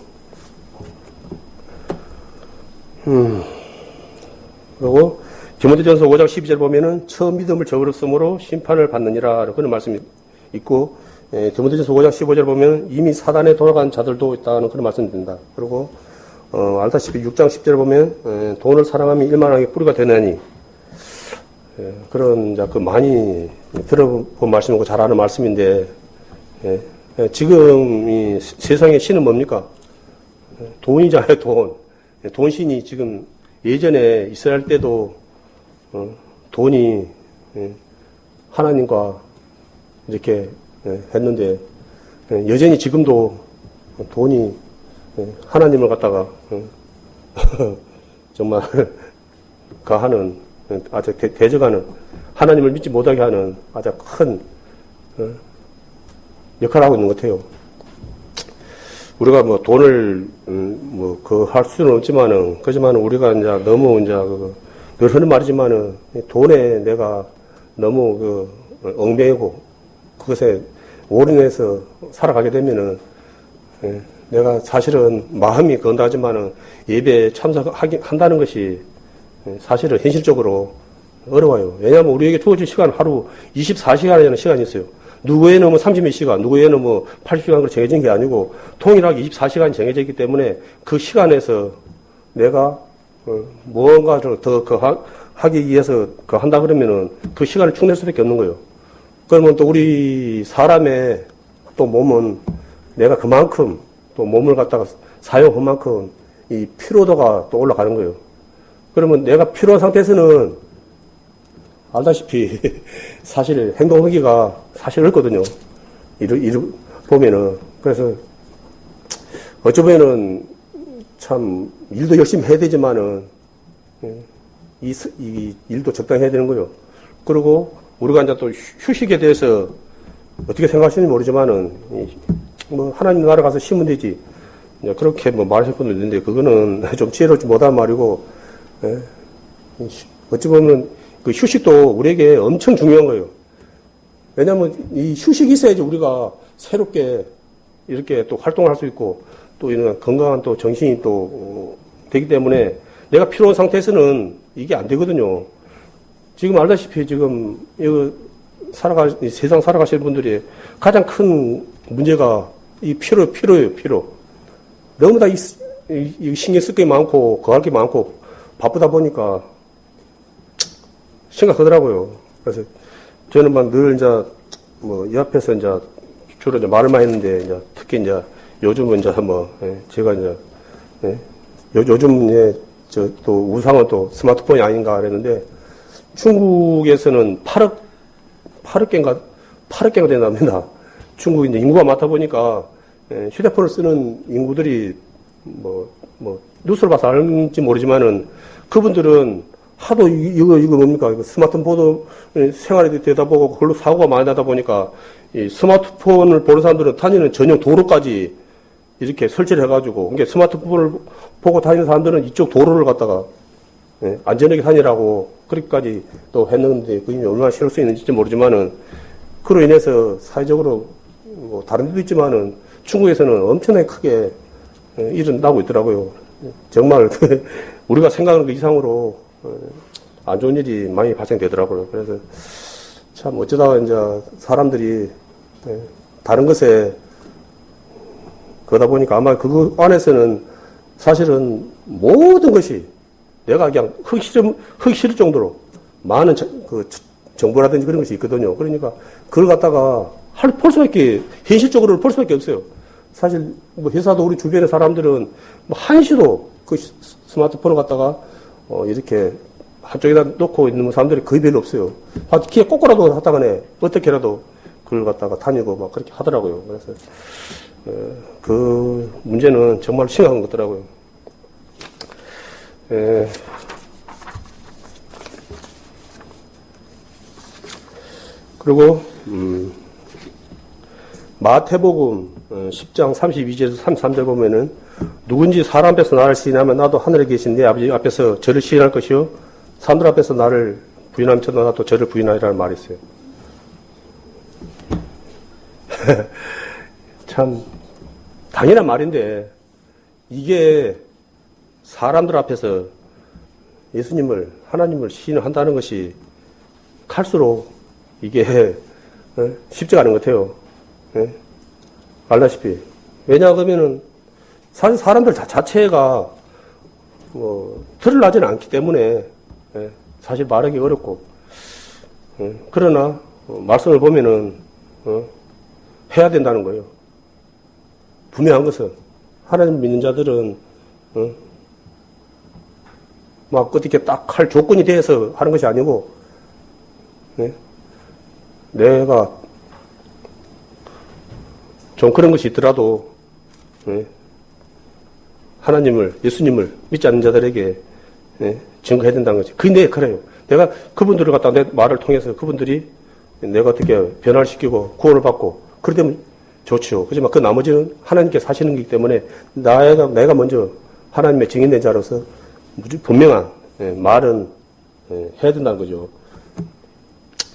그리고 디모데전서 5장 12절 보면은 처음 믿음을 저버렸으므로 심판을 받느니라 그런 말씀이 있고 디모데전서 5장 15절 보면 이미 사단에 돌아간 자들도 있다는 그런 말씀이 듭니다. 그리고 알다시피 6장 10절 보면 돈을 사랑하면 일만하게 뿌리가 되나니 그런 많이 들어본 말씀이고 잘 아는 말씀인데 지금 이 세상의 신은 뭡니까? 돈이잖아요, 돈. 돈신이 지금 예전에 이스라엘 때도 돈이 하나님과 이렇게 했는데 여전히 지금도 돈이 하나님을 갖다가 정말 가하는 아주 대적하는 하나님을 믿지 못하게 하는 아주 큰 역할을 하고 있는 것 같아요. 우리가 뭐 돈을 할 수는 없지만은 그렇지만은 우리가 이제 너무 이제 늘 하는 말이지만은 돈에 내가 너무 얽매이고 그것에 올인해서 살아가게 되면은 내가 사실은 마음이 건다하지만은 예배에 참석한다는 것이 사실은 현실적으로 어려워요. 왜냐하면 우리에게 주어진 시간은 하루 24시간이라는 시간이 있어요. 누구에는 뭐 30몇 시간, 누구에는 뭐 80시간으로 정해진 게 아니고 통일하게 24시간이 정해져 있기 때문에 그 시간에서 내가 무언가를 더 하기 위해서 한다 그러면은 그 시간을 축낼 수밖에 없는 거예요. 그러면 또 우리 사람의 또 몸은 내가 그만큼 또 몸을 갖다가 사용한 만큼 이 피로도가 또 올라가는 거예요. 그러면 내가 피로한 상태에서는 알다시피 사실 행동하기가 사실 어렵거든요. 보면은. 그래서 어쩌면은 참 일도 열심히 해야 되지만은 이 일도 적당히 해야 되는 거예요. 그리고 우리가 이제 또 휴식에 대해서 어떻게 생각하시는지 모르지만은 뭐 하나님 나라 가서 쉬면 되지. 그렇게 뭐 말하실 분도 있는데 그거는 좀 지혜롭지 못한 말이고 어찌 보면 그 휴식도 우리에게 엄청 중요한 거예요. 왜냐하면 이 휴식이 있어야지 우리가 새롭게 이렇게 또 활동을 할 수 있고 또 이런 건강한 또 정신이 또 되기 때문에 내가 필요한 상태에서는 이게 안 되거든요. 지금 알다시피 지금 세상 살아가시는 분들이 가장 큰 문제가 이 피로예요, 피로. 너무 다 이 신경 쓸 게 많고, 거할 게 많고, 바쁘다 보니까 심각하더라고요. 그래서 저는 막 늘 이 앞에서 주로 말을 많이 했는데, 특히 요즘은 제가 요즘 또 우상은 또 스마트폰이 아닌가 그랬는데, 중국에서는 8억 개가 된답니다. 중국 인구가 많다 보니까 휴대폰을 쓰는 인구들이 뉴스를 봐서 알는지 모르지만은 그분들은 하도 이거 뭡니까? 스마트폰도 생활에 되다 보고 그걸로 사고가 많이 나다 보니까 이 스마트폰을 보는 사람들은 다니는 전용 도로까지 이렇게 설치를 해가지고 그러니까 스마트폰을 보고 다니는 사람들은 이쪽 도로를 갖다가 안전하게 다니라고 그렇게까지 또 했는데 그게 얼마나 실을 수 있는지 모르지만은 그로 인해서 사회적으로 뭐 다른 데도 있지만은 중국에서는 엄청나게 크게 일어나고 있더라고요. 정말 우리가 생각하는 그 이상으로 안 좋은 일이 많이 발생되더라고요. 그래서 참 어쩌다가 이제 사람들이 다른 것에 그러다 보니까 아마 그거 안에서는 사실은 모든 것이 내가 그냥 하기 싫을 정도로 많은 정보라든지 그런 것이 있거든요. 그러니까 그걸 갖다가 볼 수밖에, 현실적으로 볼 수밖에 없어요. 사실 뭐 회사도 우리 주변의 사람들은 뭐 한시도 그 스마트폰을 갖다가 이렇게 한쪽에다 놓고 있는 사람들이 거의 별로 없어요. 기회 꽂고라도 하다가네 어떻게라도 그걸 갖다가 다니고 막 그렇게 하더라고요. 그래서 그 문제는 정말 심각한 것 같더라고요. 그리고 마태복음 10장 32절에서 33절 보면은 누군지 사람 앞에서 나를 시인하면 나도 하늘에 계신 내 아버지 앞에서 저를 시인할 것이요 사람들 앞에서 나를 부인하면 저도 나도 저를 부인하리라는 말이 있어요. 참 당연한 말인데 이게 사람들 앞에서 예수님을 하나님을 시인한다는 것이 갈수록 이게 쉽지가 않은 것 같아요. 알다시피 왜냐하면은 사실 사람들 자체가 드러나지는 않기 때문에 사실 말하기 어렵고 그러나 말씀을 보면은 해야 된다는 거예요. 분명한 것은 하나님 믿는 자들은 막 어떻게 딱 할 조건이 돼서 하는 것이 아니고 내가 좀 그런 것이 있더라도 하나님을 예수님을 믿지 않는 자들에게 증거해야 된다는 거지. 그게 내 역할이에요. 내가 그분들을 갖다 내 말을 통해서 그분들이 내가 어떻게 변화를 시키고 구원을 받고 그러면 좋죠. 그렇지만 그 나머지는 하나님께서 하시는 거기 때문에 내가 먼저 하나님의 증인된 자로서 분명한 말은 해야 된다는 거죠.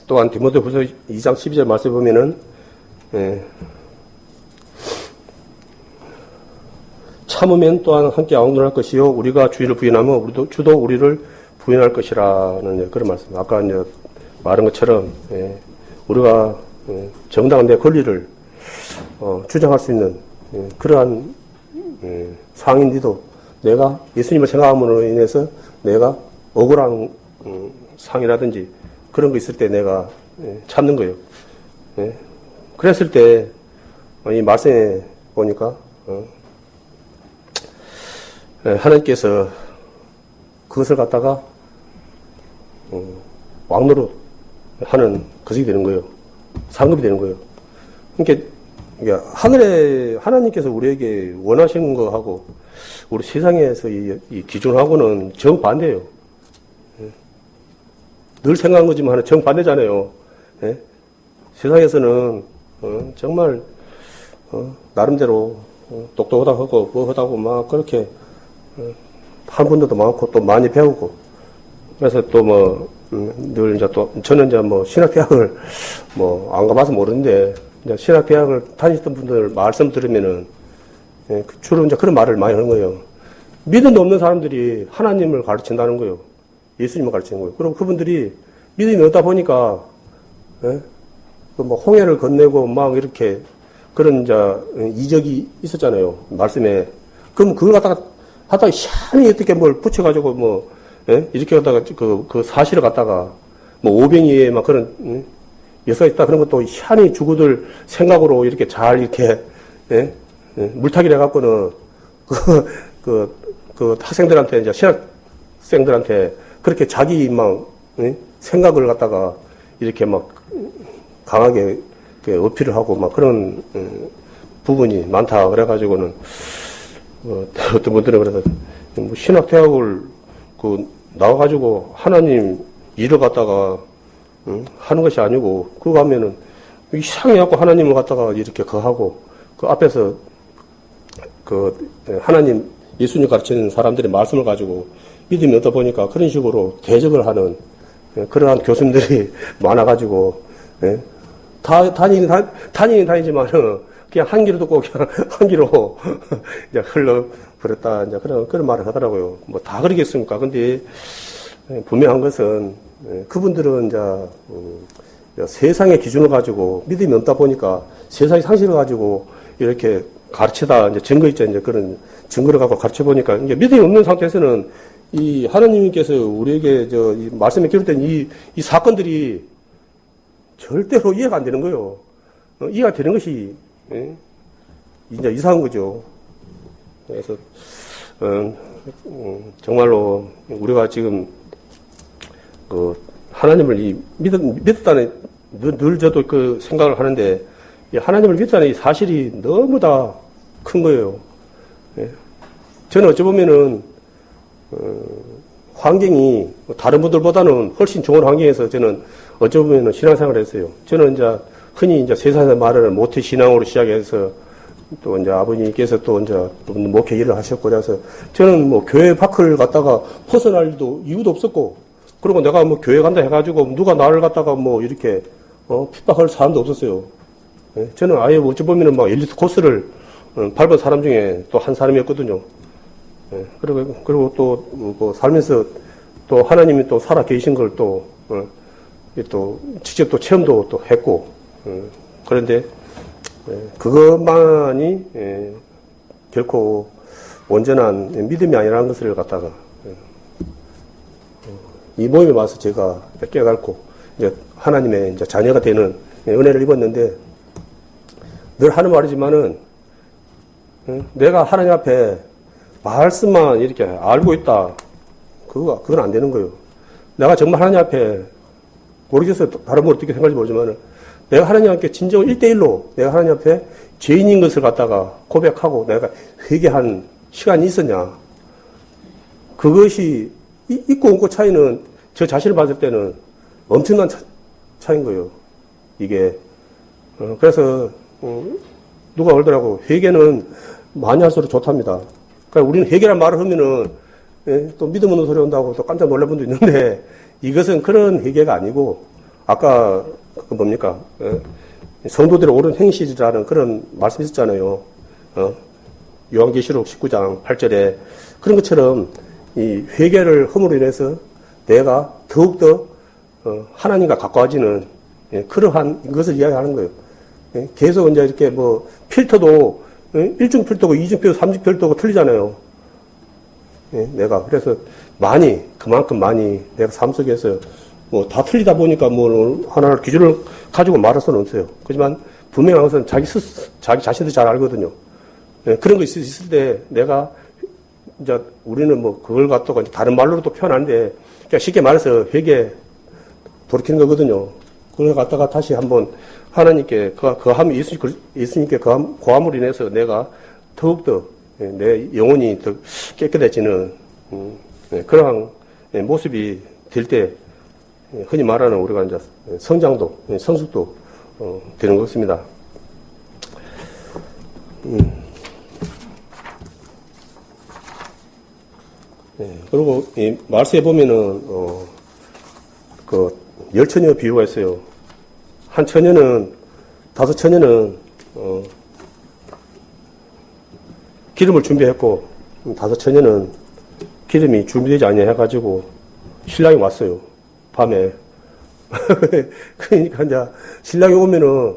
또한 디모데후서 2장 12절 말씀에 보면은 참으면 또한 함께 왕노할 것이요 우리가 주의를 부인하면 주도 우리를 부인할 것이라는 그런 말씀. 아까 이제 말한 것처럼 우리가 정당한 내 권리를 주장할 수 있는 그러한 상인들도 내가 예수님을 생각함으로 인해서 내가 억울한 상이라든지 그런 거 있을 때 내가 찾는 거예요. 그랬을 때 이 말씀에 보니까 하나님께서 그것을 갖다가 왕노릇 하는 것이 되는 거예요. 상급이 되는 거예요. 그러니까 하나님께서 우리에게 원하시는 거하고 우리 세상에서 이 기준하고는 정반대예요. 늘 생각한 거지만 정반대잖아요. 세상에서는 정말 나름대로 똑똑하다고 뭐하다고 막 그렇게 한 분들도 많고 또 많이 배우고 그래서 또 뭐 늘 이제 또 저는 이제 뭐 신학대학을 뭐 안 가봐서 모르는데 이제 신학대학을 다니셨던 분들 말씀 들으면은 주로 이제 그런 말을 많이 하는 거예요. 믿음도 없는 사람들이 하나님을 가르친다는 거예요. 예수님을 가르치는 거예요. 그럼 그분들이 믿음이 없다 보니까 뭐 홍해를 건네고 막 이렇게 그런 이제 이적이 있었잖아요. 말씀에. 그럼 그걸 갖다가 하다가 희한히 어떻게 뭘 붙여가지고 뭐 이렇게 갖다가 그 사실을 갖다가 뭐 오병이에 막 그런 여사가 있다 그런 것도 희한히 주구들 생각으로 이렇게 잘 이렇게 물타기를 해갖고는 그 학생들한테 이제 신학생들한테 그렇게 자기 막 생각을 갖다가 이렇게 막 강하게 어필을 하고 막 그런 부분이 많다 그래가지고는 어떤 분들은 그래서 뭐 신학대학을 나와가지고 하나님 일을 갖다가 하는 것이 아니고 그거 하면은 이상해갖고 하나님을 갖다가 이렇게 거하고 그 앞에서 하나님 예수님 가르치는 사람들의 말씀을 가지고 믿음이 없다 보니까 그런 식으로 대적을 하는 그러한 교수님들이 많아가지고 다니긴 다니지만은 그냥 한 길로 듣고 그냥 한 길로 이제 흘러버렸다 이제 그런 말을 하더라고요. 뭐 다 그러겠습니까? 근데 분명한 것은 그분들은 이제 세상의 기준을 가지고 믿음이 없다 보니까 세상의 상식을 가지고 이렇게 가르치다 이제 증거 있죠. 이제 그런 증거를 갖고 가르쳐 보니까 이제 믿음이 없는 상태에서는 이 하나님께서 우리에게 이 말씀에 기록된 이 사건들이 절대로 이해가 안 되는 거예요. 이해가 되는 것이 이제 이상한 거죠. 그래서 정말로 우리가 지금 하나님을 믿었다는 늘 저도 그 생각을 하는데 하나님을 믿었다는 이 사실이 너무 다 큰 거예요. 저는 어찌 보면은 환경이 다른 분들보다는 훨씬 좋은 환경에서 저는 어찌 보면은 신앙생활을 했어요. 저는 이제 흔히 이제 세상에서 말하는 모태 신앙으로 시작해서 또 이제 아버님께서 또 이제 목회 일을 하셨고 그래서 저는 뭐 교회 밖을 갔다가 벗어날 일도 이유도 없었고 그리고 내가 뭐 교회 간다 해가지고 누가 나를 갖다가 뭐 이렇게 핍박할 사람도 없었어요. 저는 아예 어찌 보면은 막 엘리트 코스를 밟은 사람 중에 또 한 사람이었거든요. 그리고 또 살면서 또 하나님이 또 살아 계신 걸 또 직접 또 체험도 또 했고 그런데 그것만이 결코 온전한 믿음이 아니라는 것을 갖다가 이 모임에 와서 제가 깨닫고 이제 하나님의 이제 자녀가 되는 은혜를 입었는데 늘 하는 말이지만은 내가 하나님 앞에 말씀만 이렇게 알고 있다. 그건 안 되는 거예요. 내가 정말 하나님 앞에, 모르겠어요. 다른 분 어떻게 생각할지 모르지만, 내가 하나님 앞에 진정 1대1로 내가 하나님 앞에 죄인인 것을 갖다가 고백하고 내가 회개한 시간이 있었냐. 그것이 있고 없고 차이는 저 자신을 봤을 때는 엄청난 차이인 거예요. 이게. 그래서, 누가 그러더라고. 회개는 많이 할수록 좋답니다. 그러니까 우리는 회개란 말을 하면은, 예, 또 믿음 없는 소리 온다고 또 깜짝 놀랄 분도 있는데, 이것은 그런 회개가 아니고, 아까, 그 뭡니까? 예? 성도들의 옳은 행실이라는 그런 말씀이 있었잖아요. 요한계시록 19장 8절에. 그런 것처럼, 이 회개를 함으로 인해서 내가 더욱더, 하나님과 가까워지는, 예, 그러한 것을 이야기하는 거예요. 예? 계속 이제 이렇게 뭐, 필터도, 예? 1중 필터고, 2중 필터, 3중 필터고 틀리잖아요. 예? 내가. 그래서 그만큼 많이 내가 삶 속에서 뭐 다 틀리다 보니까 뭐 하나를 기준을 가지고 말할 수는 없어요. 그렇지만 분명한 것은 자기 자신도 잘 알거든요. 예, 그런 거 있을 때 내가 이제 우리는 뭐 그걸 갖다가 다른 말로도 표현하는데 그러니까 쉽게 말해서 회개 돌이키는 거거든요. 그걸 갖다가 다시 한번 하나님께 거함이 예수님께 고함으로 인해서 내가 더욱더 내 영혼이 더 깨끗해지는 그러한 모습이 될 때 흔히 말하는 우리가 이제 성장도, 성숙도 되는 것 같습니다. 그리고 이 말씀에 보면은 그 10처녀 비유가 있어요. 한 처녀는 5처녀는 기름을 준비했고 5처녀는 기름이 준비되지 않냐 해가지고 신랑이 왔어요. 밤에. 그러니까 이제 신랑이 오면은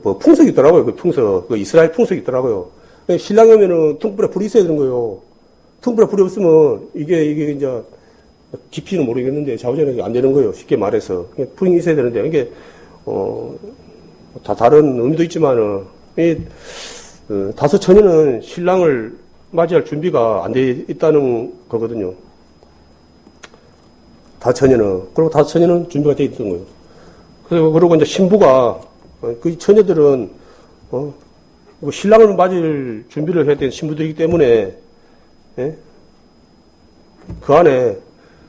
뭐 풍속이 있더라고요. 그 풍속. 그 이스라엘 풍속이 있더라고요. 신랑이 오면은 등불에 불이 있어야 되는 거예요. 등불에 불이 없으면 이게 이제 깊이는 모르겠는데 좌우전이 안 되는 거예요. 쉽게 말해서. 불이 있어야 되는데 이게 다 다른 의미도 있지만은 이 5처녀는 신랑을 맞이할 준비가 안 돼 있다는 거거든요. 5처녀는. 그리고 5처녀는 준비가 돼 있던 거예요. 그리고 이제 신부가, 그 처녀들은, 신랑을 맞을 준비를 해야 되는 신부들이기 때문에, 예? 그 안에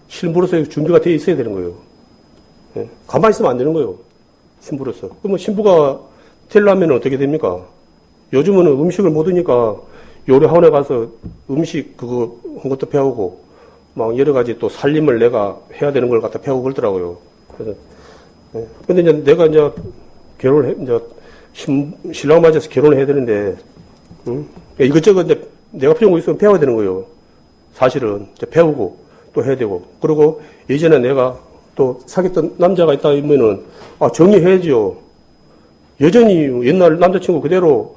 신부로서의 준비가 돼 있어야 되는 거예요. 예? 가만히 있으면 안 되는 거예요. 신부로서. 그러면 신부가 되려면 어떻게 됩니까? 요즘은 음식을 못 하니까 요리 학원에 가서 음식 그거 한 것도 배우고 막 여러 가지 또 살림을 내가 해야 되는 걸 갖다 배우고 그러더라고요. 그래서 근데 이제 내가 이제 신랑 맞아서 결혼을 해야 되는데 이것저것 이제 내가 필요한 거 있으면 배워야 되는 거예요. 사실은 이제 배우고 또 해야 되고 그리고 예전에 내가 또 사귀었던 남자가 있다 하면은 정리해야지요. 여전히 옛날 남자친구 그대로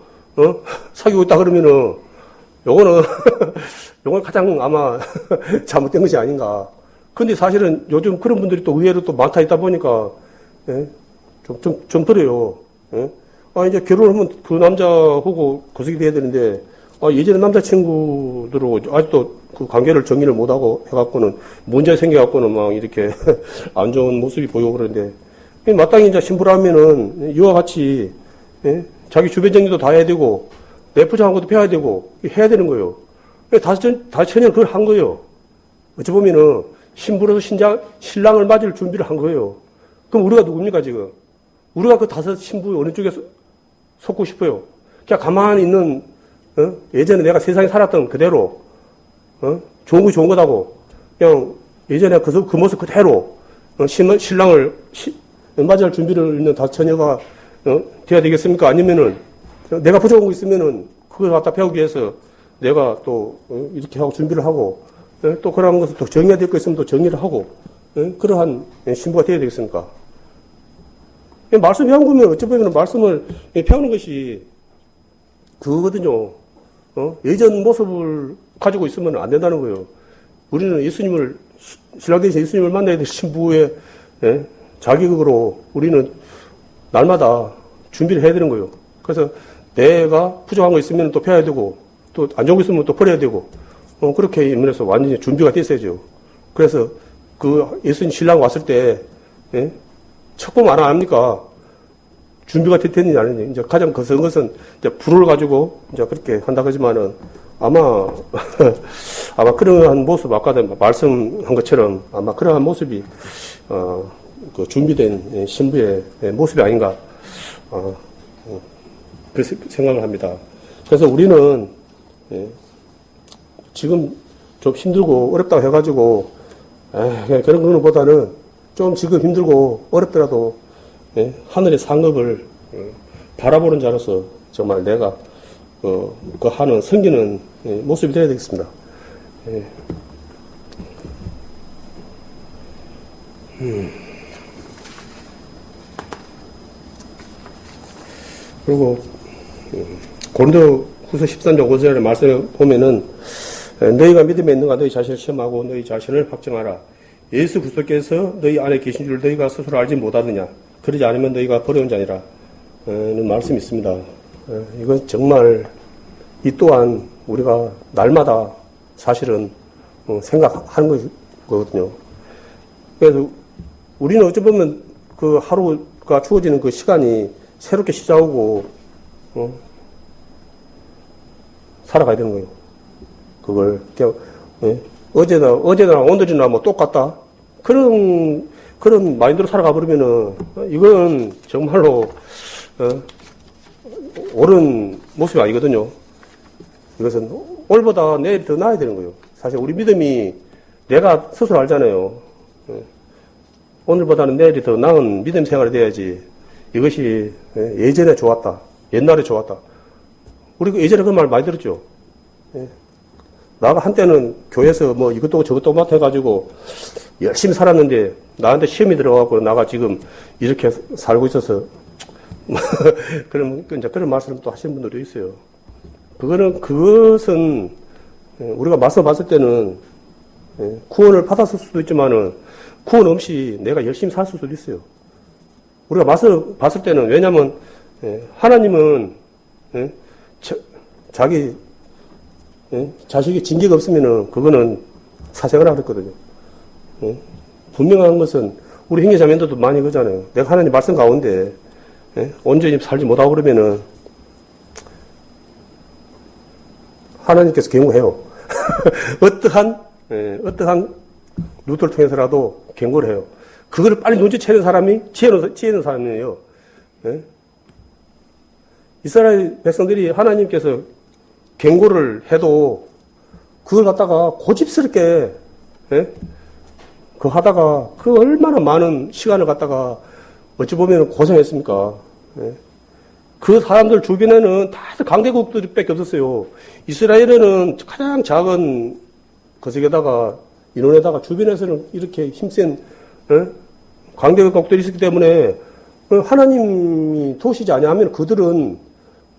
사귀고 있다 그러면은 요거는 가장 아마 잘못된 것이 아닌가. 근데 사실은 요즘 그런 분들이 또 의외로 또 많다 있다 보니까, 예? 좀 그래요. 예? 이제 결혼하면 그 남자하고 거석이 돼야 되는데, 예전에 남자친구들하고 아직도 그 관계를 정리를 못하고 해갖고는 문제 생겨갖고는 막 이렇게 안 좋은 모습이 보이고 그러는데, 마땅히 이제 신부라면은 이와 같이, 예? 자기 주변 정리도 다 해야 되고, 내포장한 것도 배워야 되고, 해야 되는 거예요. 5처녀는 그걸 한 거예요. 어찌 보면은, 신부로서 신랑을 맞을 준비를 한 거예요. 그럼 우리가 누굽니까, 지금? 우리가 그 5 신부 어느 쪽에 속고 싶어요? 그냥 가만히 있는, 예전에 내가 세상에 살았던 그대로, 좋은 거 좋은 거다고, 그냥 예전에 그 모습 그대로, 신랑을 맞이할 준비를 있는 5처녀가, 돼야 되겠습니까? 아니면은, 내가 부족한 거 있으면은, 그걸 갖다 배우기 위해서 내가 또, 이렇게 하고 준비를 하고, 또 그런 것을 또 정리해야 될 거 있으면 또 정리를 하고, 그러한 신부가 돼야 되겠습니까? 말씀 배운 거면 어찌 보면 말씀을 배우는 것이 그거거든요. 예전 모습을 가지고 있으면 안 된다는 거예요. 우리는 예수님을, 신랑 대신 예수님을 만나야 될 신부의 자격으로 우리는 날마다 준비를 해야 되는 거예요. 그래서 내가 부족한 거 있으면 또 배워야 되고, 또 안 좋은 거 있으면 또 버려야 되고, 그렇게 인문에서 완전히 준비가 됐어야죠. 그래서 그 예수님 신랑 왔을 때, 예? 척봉 안 합니까? 준비가 됐는지 안 했는지. 이제 가장 거스른 것은 이제 불을 가지고 이제 그렇게 한다 그러지만은 아마, 아마 그러한 모습, 아까도 말씀한 것처럼 아마 그러한 모습이, 그 준비된 신부의 모습이 아닌가, 그렇게 생각을 합니다. 그래서 우리는, 예, 지금 좀 힘들고 어렵다고 해가지고, 그런 거는 보다는 좀 지금 힘들고 어렵더라도, 예, 하늘의 상급을 바라보는 자로서 정말 내가 그 하는 섬기는 모습이 되어야 되겠습니다. 예. 그리고 고린도 후서 13장 5절의 말씀에 보면은 너희가 믿음에 있는가 너희 자신을 시험하고 너희 자신을 확정하라. 예수 그리스도께서 너희 안에 계신 줄 너희가 스스로 알지 못하느냐. 그러지 않으면 너희가 버려온 자니라. 는 말씀이 있습니다. 이건 정말 이 또한 우리가 날마다 사실은 생각하는 거거든요. 그래서 우리는 어찌 보면 그 하루가 주어지는 그 시간이 새롭게 시작하고 살아가야 되는 거예요. 그걸 그냥 어제나 오늘이나 뭐 똑같다 그런 마인드로 살아가 버리면은 이건 정말로 옳은 모습이 아니거든요. 이것은 오늘보다 내일이 더 나아야 되는 거예요. 사실 우리 믿음이 내가 스스로 알잖아요. 오늘보다는 내일이 더 나은 믿음 생활이 돼야지. 이것이 예전에 좋았다. 옛날에 좋았다. 우리 예전에 그런 말 많이 들었죠. 나가 한때는 교회에서 뭐 이것도 저것도 맡아가지고 열심히 살았는데 나한테 시험이 들어가고 나가 지금 이렇게 살고 있어서 그런 말씀을 또 하시는 분들도 있어요. 그것은 우리가 맞서 봤을 때는 구원을 받았을 수도 있지만은 구원 없이 내가 열심히 살 수도 있어요. 우리가 맞서 봤을 때는 왜냐하면 하나님은 자식이 징계가 없으면은 그거는 사생을 하랬거든요. 분명한 것은 우리 형제자매들도 많이 그러잖아요. 내가 하나님 말씀 가운데 온전히 살지 못하고 그러면은 하나님께서 경고해요. 어떠한 루트를 통해서라도 경고를 해요. 그거를 빨리 눈치채는 사람이 지혜는 사람이에요. 이스라엘 백성들이 하나님께서 경고를 해도 그걸 갖다가 고집스럽게 하다가 그 얼마나 많은 시간을 갖다가 어찌 보면 고생했습니까? 그 사람들 주변에는 다들 강대국들밖에 없었어요. 이스라엘에는 가장 작은 거석에다가 인원에다가 주변에서는 이렇게 힘센 강대국들이 있었기 때문에 하나님이 도우시지 아니하면 그들은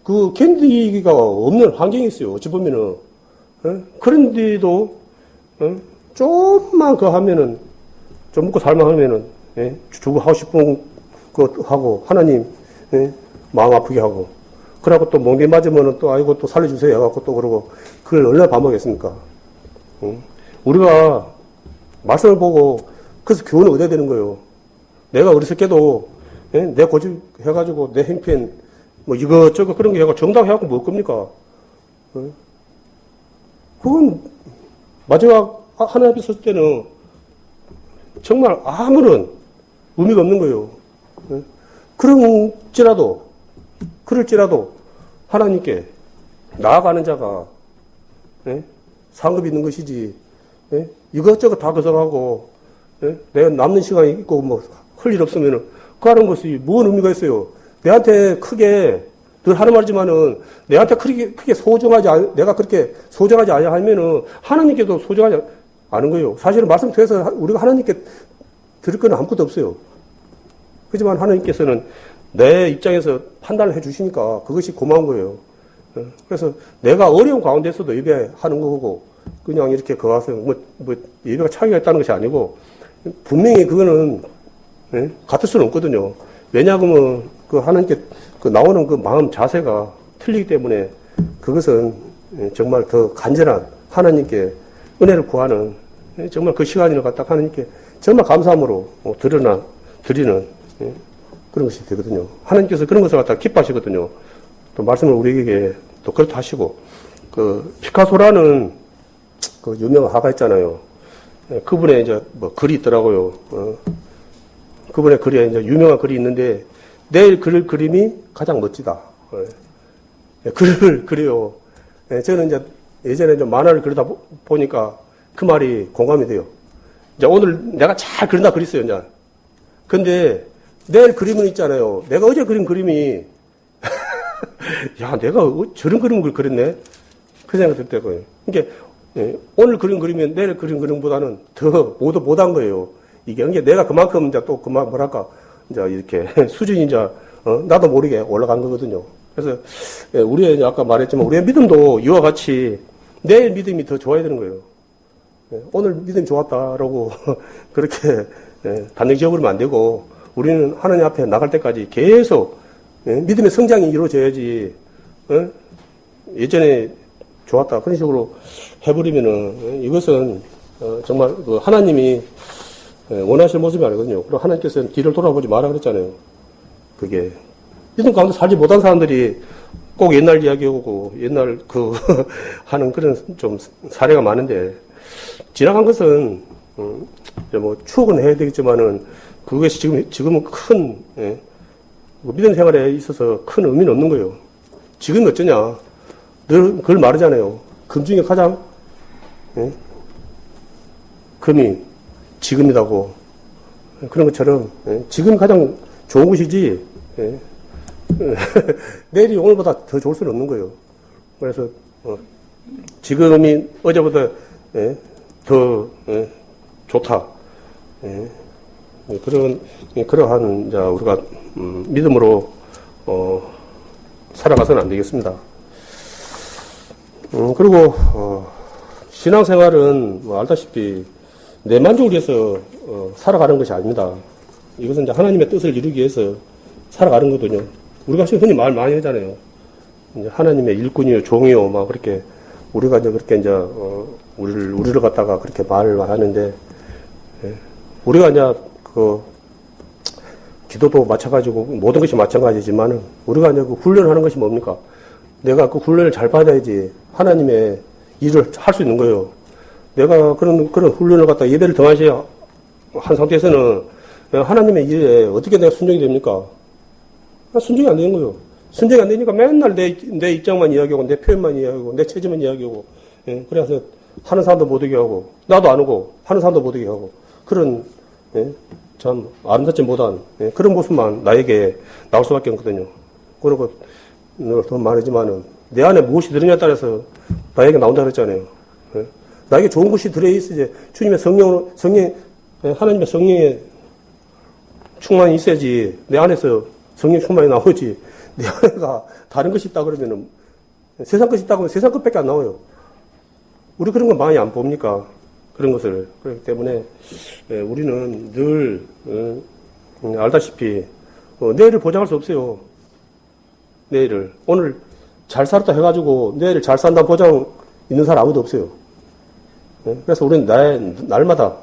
그 견디기가 없는 환경이 있어요. 어찌 보면은 그런데도 좀만 그 하면은 좀 먹고 살만하면은 주고 하고 싶은 것 하고 하나님 마음 아프게 하고 그러고 또 멍게 맞으면은 또 아이고 또 살려주세요 해갖고 또 그러고 그걸 얼마나 반복했습니까? 우리가 말씀을 보고 그래서 교훈을 얻어야 되는 거예요. 내가 어렸을 때도 내 고집 해가지고 내 행편 뭐 이것저것 그런 게 해가 정당해갖고 뭘 겁니까? 그건 마지막 하나님 앞에 섰을 때는 정말 아무런 의미가 없는 거예요. 그럴지라도 하나님께 나아가는 자가 상급이 있는 것이지 이것저것 다 거서가고 내가 남는 시간이 있고 뭐 할 일 없으면은 그 하는 것이 무슨 의미가 있어요. 내한테 크게 늘 하는 말이지만은 내한테 크게 소중하지 내가 그렇게 소중하지 않냐 하면은 하나님께도 소중하지 않은 거예요. 사실은 말씀 통해서 우리가 하나님께 들을 건 아무것도 없어요. 그렇지만 하나님께서는 내 입장에서 판단을 해 주시니까 그것이 고마운 거예요. 그래서 내가 어려운 가운데서도 예배하는 거고 그냥 이렇게 거가서 뭐 예배가 차이가 있다는 것이 아니고 분명히 그거는 같을 수는 없거든요. 왜냐하면 그 하나님께 그 나오는 그 마음 자세가 틀리기 때문에 그것은 정말 더 간절한 하나님께 은혜를 구하는 정말 그 시간을 갖다 하나님께 정말 감사함으로 드리는 그런 것이 되거든요. 하나님께서 그런 것을 갖다 기뻐하시거든요. 또 말씀을 우리에게 또 그렇다 하시고, 그 피카소라는 그 유명한 화가 있잖아요. 그분의 이제 뭐 글이 있더라고요. 그분의 글에 이제 유명한 글이 있는데, 내일 그릴 그림이 가장 멋지다. 글을 그려요. 저는 이제 예전에 좀 만화를 그리다 보니까 그 말이 공감이 돼요. 이제 오늘 내가 잘 그린다 그랬어요, 이제. 근데 내일 그림은 있잖아요. 내가 어제 그린 그림이, 야, 내가 저런 그림을 그렸네? 그 생각 들 때고요. 그러니까, 오늘 그린 그림이 내일 그린 그림보다는 더 못한 거예요. 이게, 내가 그만큼 이제 또 뭐랄까, 이제 이렇게 수준이 이제, 나도 모르게 올라간 거거든요. 그래서, 우리의 이제 아까 말했지만, 우리의 믿음도 이와 같이 내일 믿음이 더 좋아야 되는 거예요. 오늘 믿음이 좋았다라고 그렇게 단정 지어버리면 안 되고, 우리는 하나님 앞에 나갈 때까지 계속 믿음의 성장이 이루어져야지. 예전에 좋았다 그런 식으로 해버리면은 이것은 정말 그 하나님이 원하실 모습이 아니거든요. 그리고 하나님께서는 뒤를 돌아보지 마라 그랬잖아요. 그게 믿음 가운데 살지 못한 사람들이 꼭 옛날 이야기하고 옛날 그 하는 그런 좀 사례가 많은데, 지나간 것은 뭐 추억은 해야 되겠지만은 그것이 지금은 큰 믿음 생활에 있어서 큰 의미는 없는 거예요. 지금이 어쩌냐? 늘 그걸 말하잖아요. 금 중에 가장 금이 지금이라고. 그런 것처럼 지금이 가장 좋은 것이지 내일이 오늘보다 더 좋을 수는 없는 거예요. 그래서 지금이 어제보다 더 좋다. 그러한 자 우리가 믿음으로 살아가서는 안 되겠습니다. 그리고 신앙생활은 뭐 알다시피 내 만족을 위해서 살아가는 것이 아닙니다. 이것은 이제 하나님의 뜻을 이루기 위해서 살아가는 거거든요. 우리가 흔히 말 많이 하잖아요. 이제 하나님의 일꾼이요, 종이요, 막 그렇게 우리가 이제 그렇게 이제 우리를 갖다가 그렇게 말을 하는데, 우리가 이제 그 기도도 마찬가지고 모든 것이 마찬가지지만은 우리가 이제 그 훈련하는 것이 뭡니까? 내가 그 훈련을 잘 받아야지 하나님의 일을 할 수 있는 거예요. 내가 그런 훈련을 갖다 예배를 등한시 한 상태에서는 하나님의 일에 어떻게 내가 순종이 됩니까? 순종이 안 되는 거예요. 순종이 안 되니까 맨날 내 입장만 이야기하고, 내 표현만 이야기하고, 내 체질만 이야기하고, 그래서 하는 사람도 못 오게 하고, 나도 안 오고, 하는 사람도 못 오게 하고, 그런, 참 아름답지 못한 그런 모습만 나에게 나올 수밖에 없거든요. 그리고 더 말하지만은 내 안에 무엇이 들으냐에 따라서 나에게 나온다 그랬잖아요. 나에게 좋은 것이 들어있어야지. 주님의 하나님의 성령의 충만이 있어야지. 내 안에서 성령 충만이 나오지. 내 안에가 다른 것이 있다 그러면은, 세상 것이 있다 그러면 세상 것밖에 안 나와요. 우리 그런 거 많이 안 봅니까? 그런 것을. 그렇기 때문에 우리는 늘 알다시피 내일을 보장할 수 없어요. 내일을. 오늘 잘 살았다 해가지고 내일 잘 산다는 보장 있는 사람 아무도 없어요. 그래서 우리는 날마다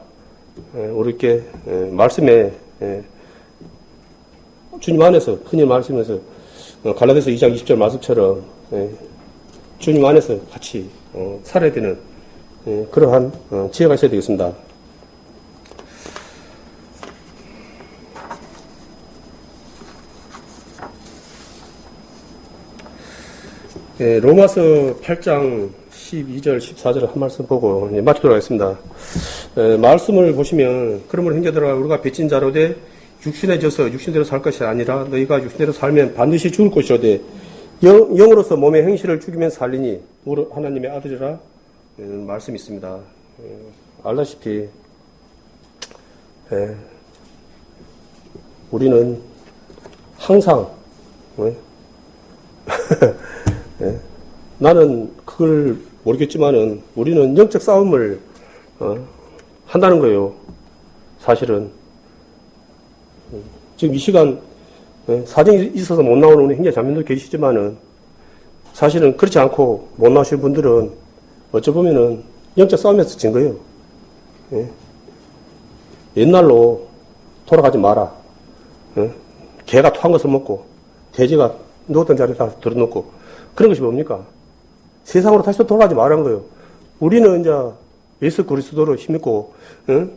우리께 말씀에 주님 안에서 흔히 말씀에서 갈라디아서 2장 20절 말씀처럼 주님 안에서 같이 살아야 되는 그러한 지혜가 있어야 되겠습니다. 로마서 8장 12절, 14절 한 말씀 보고 마치도록 하겠습니다. 말씀을 보시면, 그러므로 형제들아 우리가 빚진 자로 돼 육신에 져서 육신대로 살 것이 아니라 너희가 육신대로 살면 반드시 죽을 것이오되 영으로서 몸의 행실을 죽이면 살리니 우리 하나님의 아들이라 말씀이 있습니다. 알다시피 우리는 항상 나는 그걸 모르겠지만은 우리는 영적 싸움을 한다는 거예요. 사실은 지금 이 시간 사정이 있어서 못 나오는 우리 형제 자매도 계시지만은 사실은 그렇지 않고 못 나오신 분들은 어쩌보면은 영적 싸움에서 진 거예요. 예? 옛날로 돌아가지 마라. 예? 개가 토한 것을 먹고 돼지가 누웠던 자리에 다 들어놓고 그런 것이 뭡니까? 세상으로 다시 또 돌아가지 말라는 거예요. 우리는 이제 예수 그리스도로 힘있고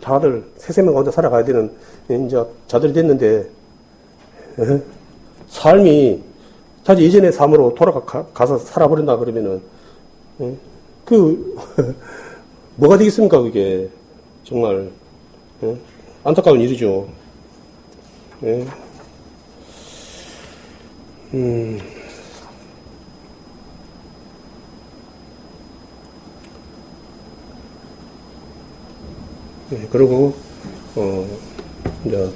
다들 새 생명 가운데 살아가야 되는 이제 자들이 됐는데 삶이 다시 예전의 삶으로 돌아가서 살아버린다 그러면은 뭐가 되겠습니까 그게 정말 안타까운 일이죠. 그리고 이제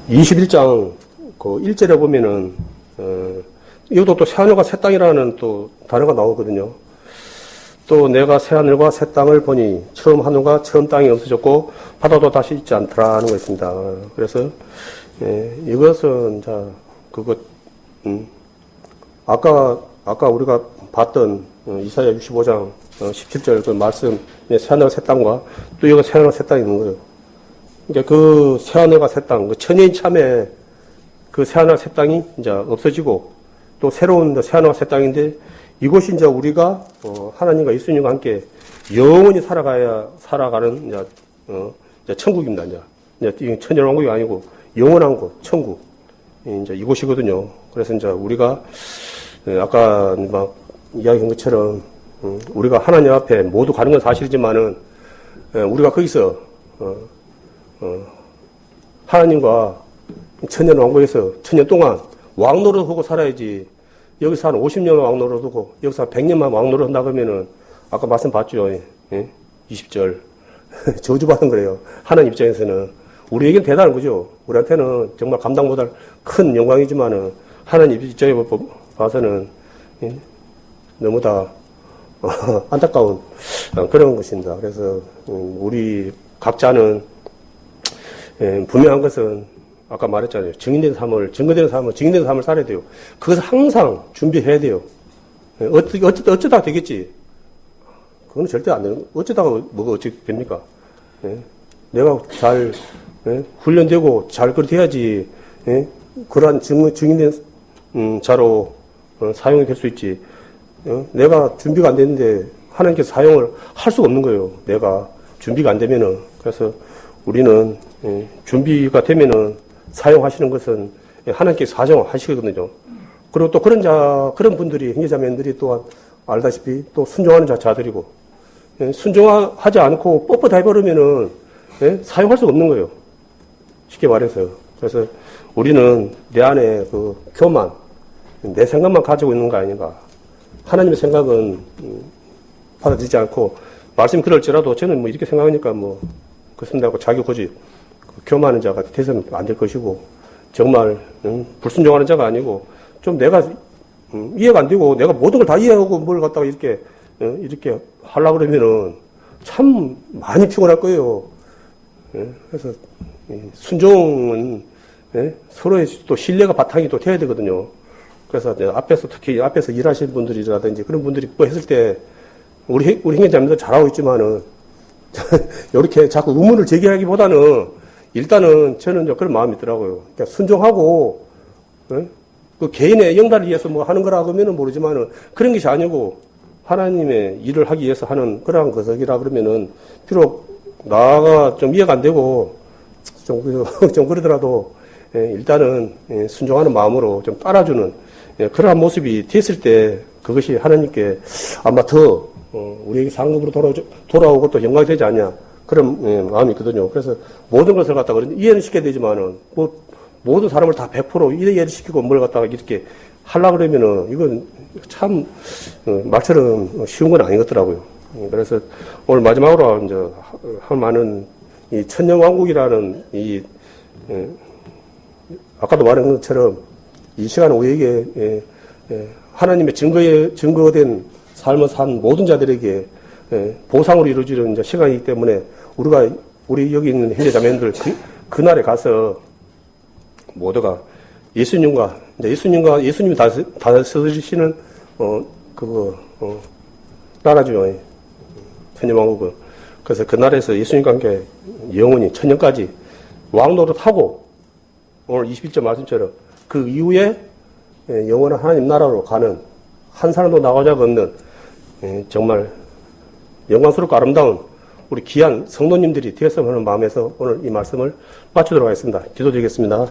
21장 그 1절에 보면은 이것도 또 새하늘과 새 땅이라는 또 단어가 나오거든요. 또 내가 새하늘과 새 땅을 보니 처음 하늘과 처음 땅이 없어졌고 바다도 다시 있지 않더라 하는 거 있습니다. 그래서 이것은 자 그것 아까 우리가 봤던 이사야 65장 17절 그 말씀 새하늘과 새 땅과 또 여기 새하늘과 새 땅이 있는 거예요. 그러니까 그 새하늘과 새 땅, 그 천여인 참에 그 새하늘과 새 땅이 이제 없어지고 또 새로운 새하늘과 새 땅인데 이곳이 이제 우리가 하나님과 예수님과 함께 영원히 살아가는 이제 천국입니다. 이제 천년왕국이 아니고 영원한 곳, 천국 이제 이곳이거든요. 그래서 이제 우리가 아까 막 이야기한 것처럼 우리가 하나님 앞에 모두 가는 건 사실이지만은 우리가 거기서 하나님과 천년왕국에서 천년 동안 왕노릇하고 살아야지. 여기서 한 50년 왕노릇하고 여기서 한 100년만 왕노릇한다 그러면은 아까 말씀 봤죠. 20절 저주받은 거래요. 하나님 입장에서는 우리에겐 대단한 거죠. 우리한테는 정말 감당 못할 큰 영광이지만은 하나님 입장에 봐서는 너무 다 안타까운 그런 것입니다. 그래서 우리 각자는 분명한 것은 아까 말했잖아요. 증거된 삶을 살아야 돼요. 그것을 항상 준비해야 돼요. 어쩌다가 되겠지. 그건 절대 안 되는, 어쩌다가 뭐가 어찌 됩니까? 내가 잘, 훈련되고 잘 그렇게 해야지, 그러한 증인된, 자로 사용이 될 수 있지. 내가 준비가 안 됐는데 하나님께서 사용을 할 수가 없는 거예요. 내가 준비가 안 되면은. 그래서 우리는 준비가 되면은 사용하시는 것은 하나님께서 사용하시거든요. 그리고 또 그런 분들이, 형제자매들이 또한 알다시피 또 순종하는 자들이고, 순종하지 않고 뻣뻣 해버리면은 사용할 수가 없는 거예요. 쉽게 말해서. 그래서 우리는 내 안에 그 교만, 내 생각만 가지고 있는 거 아닌가. 하나님의 생각은 받아들이지 않고, 말씀이 그럴지라도 저는 뭐 이렇게 생각하니까 뭐, 그렇습니다 하고 자기 고집, 교만하는 자가 돼서는 안 될 것이고, 정말 불순종하는 자가 아니고, 좀 내가 이해가 안 되고 내가 모든 걸 다 이해하고 뭘 갖다가 이렇게 하려고 그러면은 참 많이 피곤할 거예요. 그래서 순종은 서로의 또 신뢰가 바탕이 또 돼야 되거든요. 그래서 특히 앞에서 일하시는 분들이라든지 그런 분들이 또 했을 때 우리 형제자매들 잘하고 있지만은 이렇게 자꾸 의문을 제기하기보다는 일단은 저는 그런 마음이 있더라고요. 그러니까 순종하고 그 개인의 영달을 위해서 뭐 하는 거라 그러면은 모르지만은 그런 것이 아니고 하나님의 일을 하기 위해서 하는 그러한 것이라 그러면은 비록 나가 좀 이해가 안 되고 좀 그러더라도 일단은 순종하는 마음으로 좀 따라주는 그러한 모습이 됐을 때 그것이 하나님께 아마 더 우리에게 상급으로 돌아오고 또 영광이 되지 않냐 그런 마음이 있거든요. 그래서 모든 것을 갖다가 이해는 시켜야 되지만은 모든 사람을 다 100% 이해를 시키고 뭘 갖다가 이렇게 하려고 그러면은 이건 참 말처럼 쉬운 건 아닌 것 같더라고요. 그래서 오늘 마지막으로 이제 할 많은 이 천년왕국이라는 아까도 말한 것처럼 이 시간 우리에게 하나님의 증거된 삶을 산 모든 자들에게 보상으로 이루어지는 이제 시간이기 때문에 우리 여기 있는 형제자매들 그날에 가서 모두가 예수님과 이제 예수님이 다스리시는, 나라죠. 천년왕국은. 그래서 그 나라에서 예수님과 함께 영원히 천년까지 왕 노릇하고, 오늘 21절 말씀처럼 그 이후에 영원한 하나님 나라로 가는 한 사람도 나가자가 없는 정말 영광스럽고 아름다운 우리 귀한 성도님들이 되었으면 하는 마음에서 오늘 이 말씀을 마치도록 하겠습니다. 기도드리겠습니다.